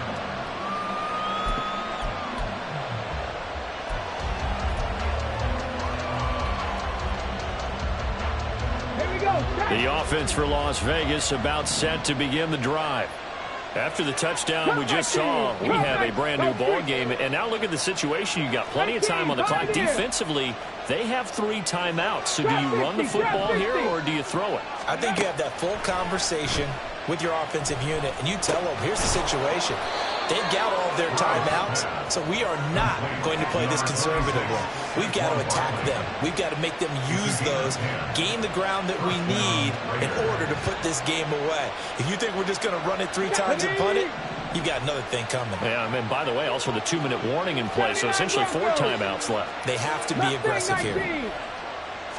Here we go. The offense for Las Vegas about set to begin the drive. After the touchdown we just saw, we have a brand-new ball game. And now look at the situation. You got plenty of time on the clock. Defensively, they have 3 timeouts. So do you run the football here or do you throw it? I think you have that full conversation with your offensive unit, and you tell them, here's the situation. They've got all of their timeouts, so we are not going to play this conservatively. We've got to attack them. We've got to make them use those, gain the ground that we need in order to put this game away. If you think we're just going to run it 3 times and punt it, you've got another thing coming. Yeah, and by the way, also the 2-minute warning in play, so essentially 4 timeouts left. They have to be aggressive here.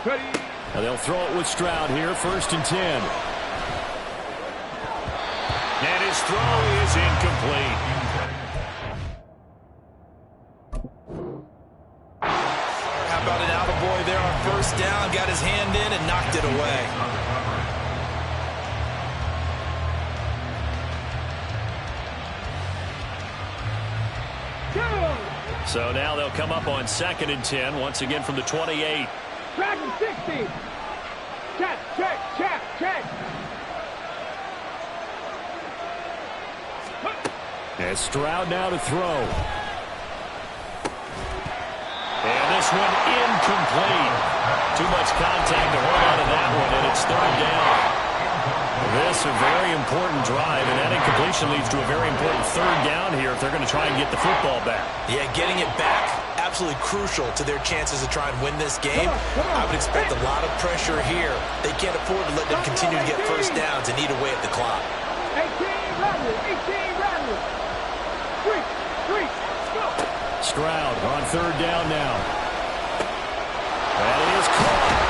Now they'll throw it with Stroud here, 1st and 10. And his throw is incomplete. How about an attaboy there on 1st down? Got his hand in and knocked it away. So now they'll come up on 2nd and 10, once again from the 28. Dragon 60. Check, check, check, check. And Stroud now to throw. And this one incomplete. Too much contact to hold on to that one, and it's 3rd down. This a very important drive, and that incompletion leads to a very important 3rd down here if they're going to try and get the football back. Yeah, getting it back, absolutely crucial to their chances to try and win this game. I would expect a lot of pressure here. They can't afford to let them continue to get 1st downs and eat away at the clock. 18 rattle, 18 rattle. 3, go. Stroud on 3rd down now. That is caught.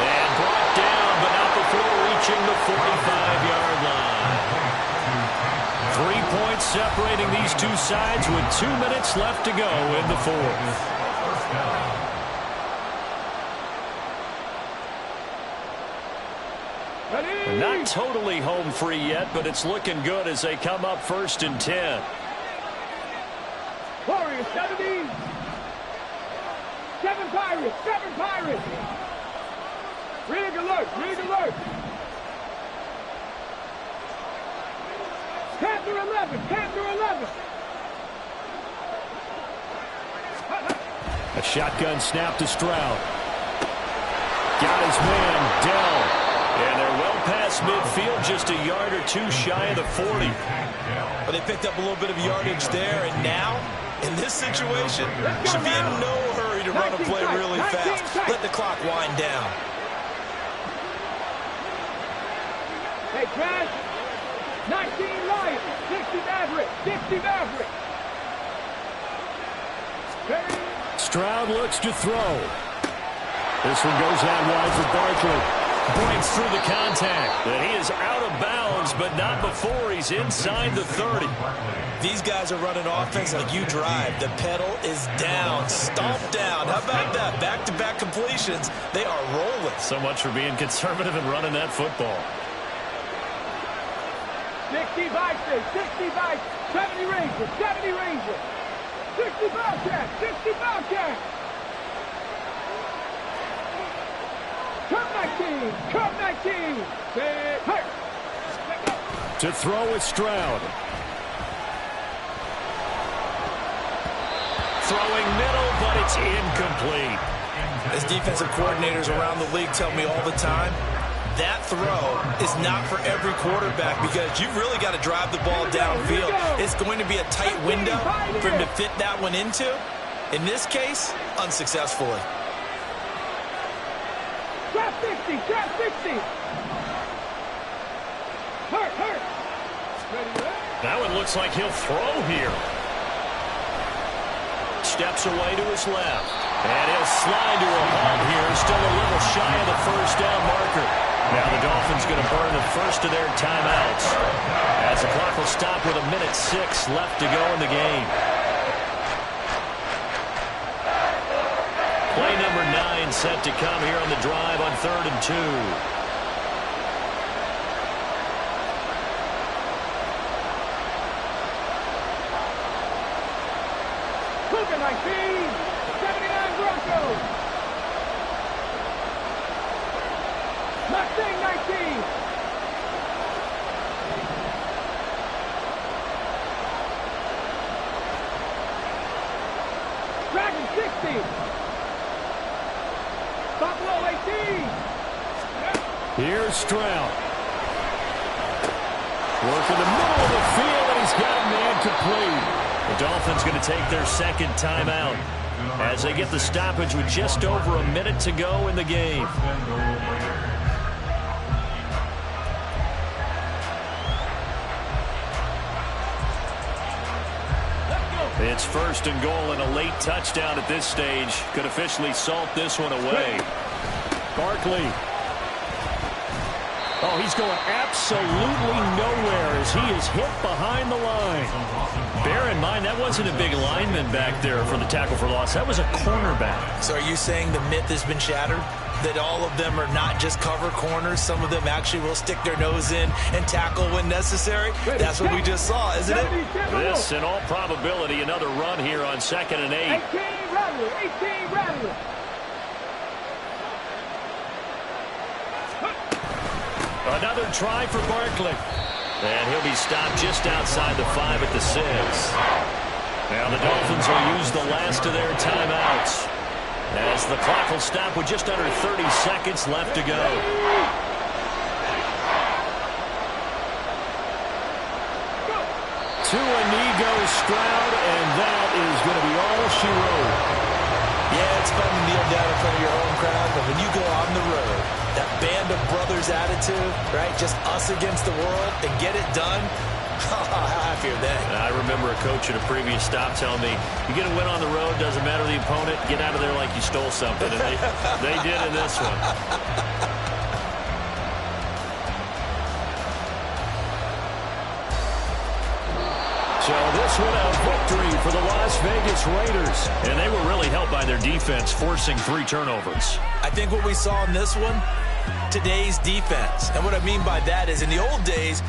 And brought down, but not before reaching the 45-yard line. 3 points separating these two sides with 2 minutes left to go in the 4th. Ready? Not totally home free yet, but it's looking good as they come up 1st and 10. Warriors 70. 7 Pirates, 7 Pirates. Rig alert, rig alert. Panther 11, Panther 11. A shotgun snap to Stroud. Got his man, Dell. And they're well past midfield, just a yard or 2 shy of the 40. But they picked up a little bit of yardage there, and now, in this situation, should be in no hurry to run a play really fast. Let the clock wind down. Hey, Trash. 19 Lions, 60 Maverick, 60 Maverick. Ready? Stroud looks to throw. This one goes out wide for Barkley. Breaks through the contact. And he is out of bounds, but not before he's inside the 30. These guys are running offense like you drive. The pedal is down, stomped down. How about that? Back-to-back completions. They are rolling. So much for being conservative and running that football. 60 Vikings, 60 Vikings, 70 Rangers, 70 Rangers. 60 Bobcats, 60 Bobcats. Come 19, come 19. Hey. To throw with Stroud. Throwing middle, but it's incomplete. As defensive coordinators around the league tell me all the time, that throw is not for every quarterback because you've really got to drive the ball downfield. It's going to be a tight window for him to fit that one into. In this case, unsuccessfully. Trap 60, trap 60. Hurt. Ready. That one looks like he'll throw here. Steps away to his left. And he'll slide to a halt here. Still a little shy of the 1st down marker. Now the Dolphins going to burn the first of their timeouts. As the clock will stop with 1:06 left to go in the game. Play number 9 set to come here on the drive on 3rd and 2. Cougar 19, 79 Broncos. Mustang 19. Dragon 60. Buffalo 18. Here's Stroud. Work in the middle of the field, and he's got a man complete. The Dolphins going to take their 2nd timeout as they get the stoppage with just over a minute to go in the game. It's first and goal and a late touchdown at this stage. Could officially salt this one away. Barkley. Oh, he's going absolutely nowhere as he is hit behind the line. Bear in mind, that wasn't a big lineman back there for the tackle for loss. That was a cornerback. So are you saying the myth has been shattered? That all of them are not just cover corners? Some of them actually will stick their nose in and tackle when necessary? That's what we just saw, isn't it? This, in all probability, another run here on 2nd and 8. 18 Rattler, 18 Rattler. Another try for Barkley. And he'll be stopped just outside the 5 at the 6. Now the Dolphins will use the last of their timeouts, as the clock will stop with just under 30 seconds left to go. To Inigo Stroud, and that is going to be all she wrote. Yeah, it's fun to kneel down in front of your home crowd, but when you go on the road, that band of brothers attitude, right? Just us against the world and get it done. How happy are they? I remember a coach at a previous stop telling me, you get a win on the road, doesn't matter the opponent, get out of there like you stole something. And they did in this one. So this one a victory for the Las Vegas Raiders. And they were really helped by their defense, forcing 3 turnovers. I think what we saw in this one, today's defense. And what I mean by that is in the old days,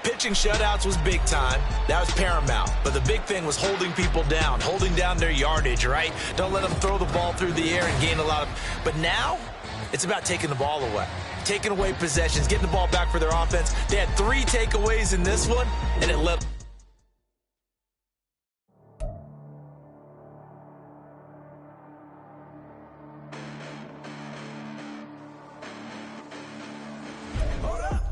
pitching shutouts was big time. That was paramount. But the big thing was holding people down, holding down their yardage, right? Don't let them throw the ball through the air and gain a lot of... But now, it's about taking the ball away. Taking away possessions, getting the ball back for their offense. They had 3 takeaways in this one, and it led...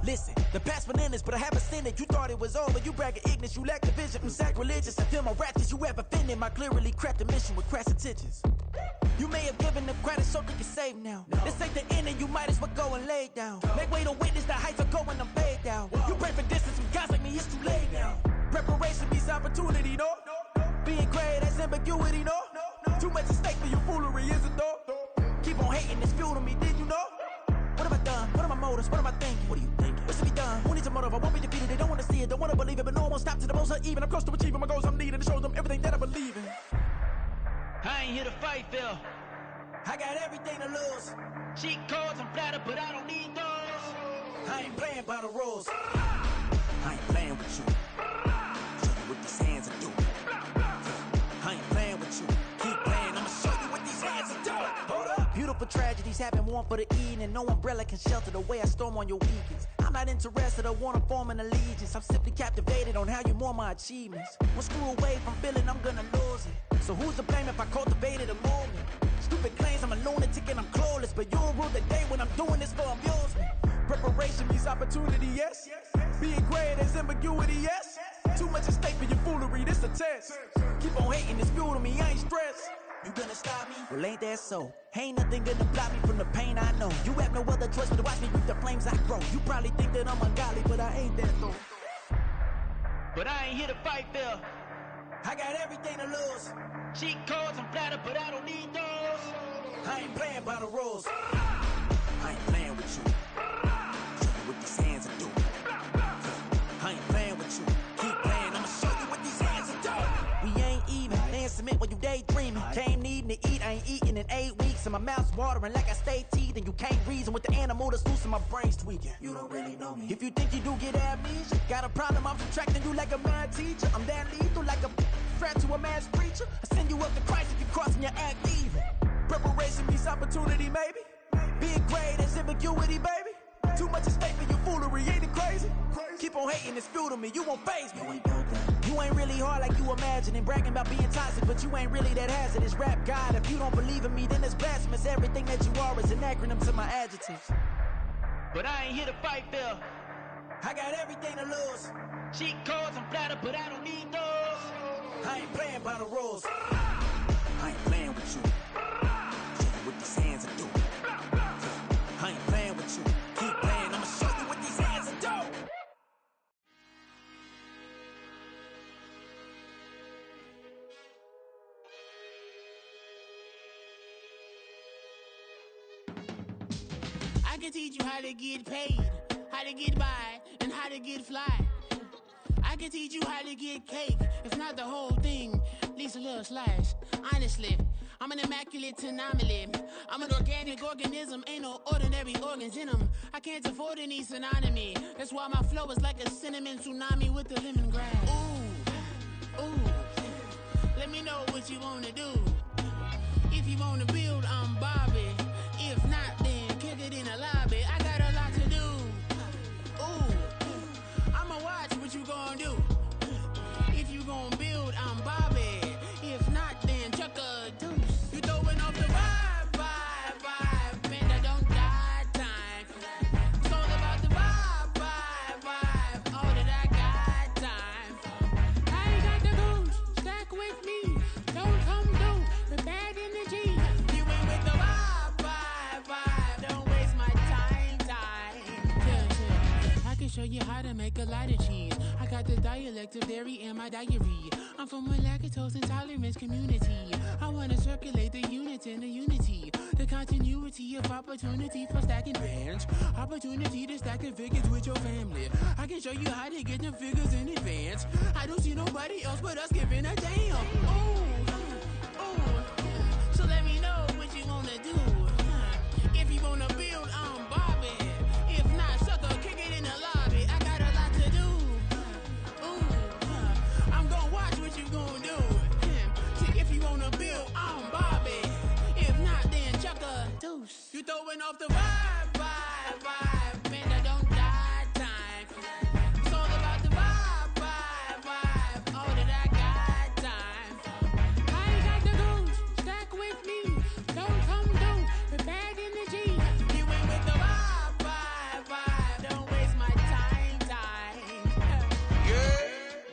Listen, the past bananas, but I haven't seen it. You thought it was over, you bragging ignorance, you lack the vision. I'm sacrilegious, I feel my ratchets, you ever offended my clearly crafted mission with crass intentions. You may have given them credit so they can save now. This ain't the end and you might as well go and lay down. Make way to witness the heights are going, I'm paid down. You pray for distance from guys like me, it's too late now. Preparation means opportunity, no? Being great, that's ambiguity, no? Too much at stake for your foolery, is it though? Keep on hating, it's fuel to me, did you know? What have I done? What are my motives? What am I thinking? What are you thinking? What's to be done? Who needs a motive? I won't be defeated. They don't want to see it, don't want to believe it, but no one won't stop to the most even. I'm close to achieving my goals. I'm needing to show them everything that I believe in. I ain't here to fight, Phil. I got everything to lose. Cheat codes, I'm flattered, but I don't need those. I ain't playing by the rules. I ain't playing with you. Show you what these hands are doing. I ain't playing with you. Keep playing, I'ma show you what these hands are doing. Hold up. Beautiful tragedies happen, one for the evening. No umbrella can shelter the way I storm on your weekends. I'm not interested, I wanna form an allegiance. I'm simply captivated on how you more my achievements. One screw away from feeling I'm gonna lose it. So who's to blame if I cultivated a movement? Stupid claims I'm a lunatic and I'm clueless, but you'll rule the day when I'm doing this for amusement. Preparation means opportunity, yes. Being great is ambiguity, yes. Too much at stake for your foolery, this a test. Keep on hating, it's fuel to me, I ain't stressed. You gonna stop me? Well, ain't that so? Ain't nothing gonna block me from the pain I know. You have no other choice but to watch me reap the flames I grow. You probably think that I'm ungodly, but I ain't that though. But I ain't here to fight, Phil. I got everything to lose. Cheat codes, I'm flattered, but I don't need those. I ain't playing by the rules. I ain't playing with you. Show you what these hands are doing. I ain't playing with you. Keep playing, I'ma show you what these hands are doing. We ain't even. They ain't submit when you daydreaming. Came needing to eat, I ain't eating in 8 weeks. And my mouth's watering like I stay teeth. And you can't reason with the animal that's loose and my brain's tweaking. You don't really know me. If you think you do get amnesia, got a problem, I'm subtracting you like a mad teacher. I'm that lethal like a threat to a mass preacher. I send you up to Christ if you crossing your act even. Preparation means opportunity, maybe. Being great is ambiguity, baby. Too much at stake for your foolery, ain't it crazy? Keep on hating, it's fuel to me, you won't faze me. You ain't really hard like you imagining. Bragging about being toxic, but you ain't really that hazardous. Rap God, if you don't believe in me, then it's blasphemous. Everything that you are is an acronym to my adjectives. But I ain't here to fight, Phil. I got everything to lose. Cheat codes, I'm flattered, but I don't need those. I ain't playing by the rules. I ain't playing with you. Show you what these hands are doing. I ain't playing with you. Keep playing, I'ma show you what these hands are doing. can teach you how to get paid, how to get by, and how to get fly. I can teach you how to get cake, if not the whole thing, at least a little slice. Honestly, I'm an immaculate anomaly. I'm an organic organism, ain't no ordinary organs in them. I can't afford any synonymy. That's why my flow is like a cinnamon tsunami with the lemongrass. Ooh, ooh, let me know what you wanna do. If you wanna build, I'm Bobby. If not, then kick it in the lobby. I got a lot to do. Ooh, I'ma watch what you gon' do. If you gon' build, I'm Bobby. If not, then chuck a deuce. You throwing off the vibe, man, I don't die time. It's all about the vibe, all that I got time. I ain't got the goose, stack with me. Don't come through with bad energy. You ain't with the vibe, don't waste my time. Yeah. I can show you how to make a lot of cheese. I got the dialect of dairy in my diary. I'm from a lactose intolerance community. I wanna circulate the units in the unity. The continuity of opportunity for stacking bands. Opportunity to stack the figures with your family. I can show you how to get the figures in advance. I don't see nobody else but us giving a damn. Ooh, so let me know what you wanna do. If you wanna build, I'm Bobby. If not, sucker, kick it in the lobby. I got a lot to do. Ooh, I'm gonna watch what you gonna do. See, if you wanna build, I'm Bobby. If not, then chuck a deuce. You throwing off the vibe, man, I don't die time. It's all about the vibe, all that I got time. I ain't got the goose, stack with me. Don't come through with bad energy. You ain't with the vibe, don't waste my time. Yeah,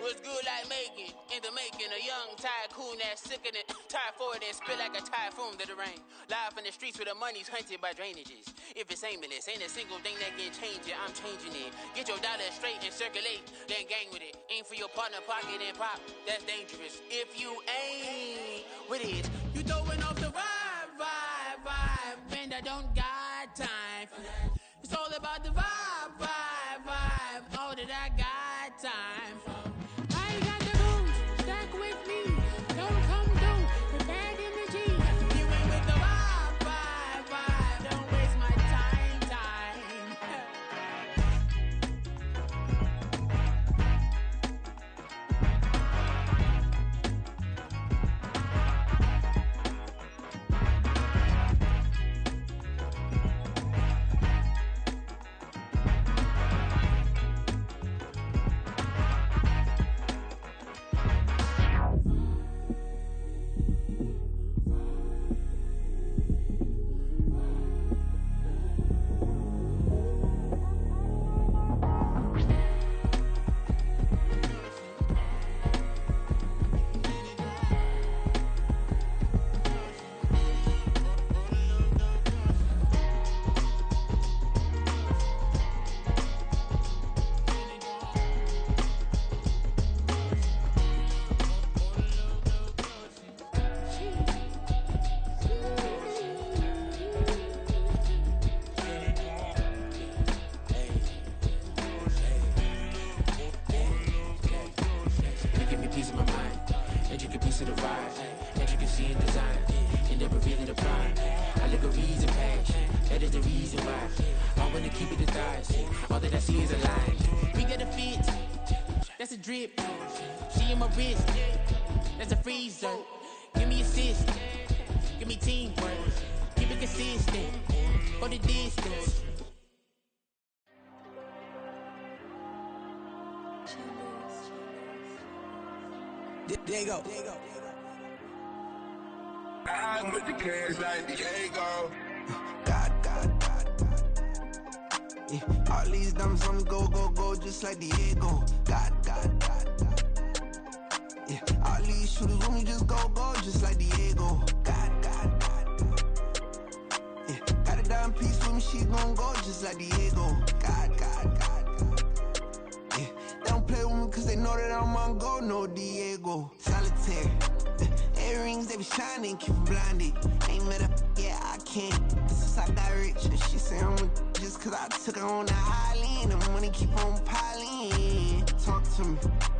what's good like making, in the making, a young tycoon that's sicker than tie forward and spit like a typhoon to the rain. Live in the streets where the money's hunted by drainages. If it's aimless, ain't a single thing that can change it, I'm changing it. Get your dollar straight and circulate, then gang with it. Aim for your partner, pocket and pop, that's dangerous. If you ain't with it, you throwing off the vibe, man, I don't got time for that. It's all about the vibe, all that I got time for. I ain't got the goose, stack with me. Don't come through with bad energy. You ain't with the vibe, don't waste my time. That's a drip. She in my wrist. That's a freezer. Give me assist. Give me teamwork. Keep it consistent. For the distance. There you go. I'm with the cash like Diego. God. Yeah. All these diamonds on the go, just like Diego. God. Yeah. All these shooters on me just go, just like Diego. God. Yeah. Got a dime piece with me, she gon' go just like Diego. God. Yeah. They don't play with me cause they know that I'm on go, no Diego. Solitaire. Earrings, they be shining, keep them blinded. Ain't met up, yeah, I can't. Since I got rich, and she say I'm just Cause I took her on the island, the money keep on piling. Talk to me.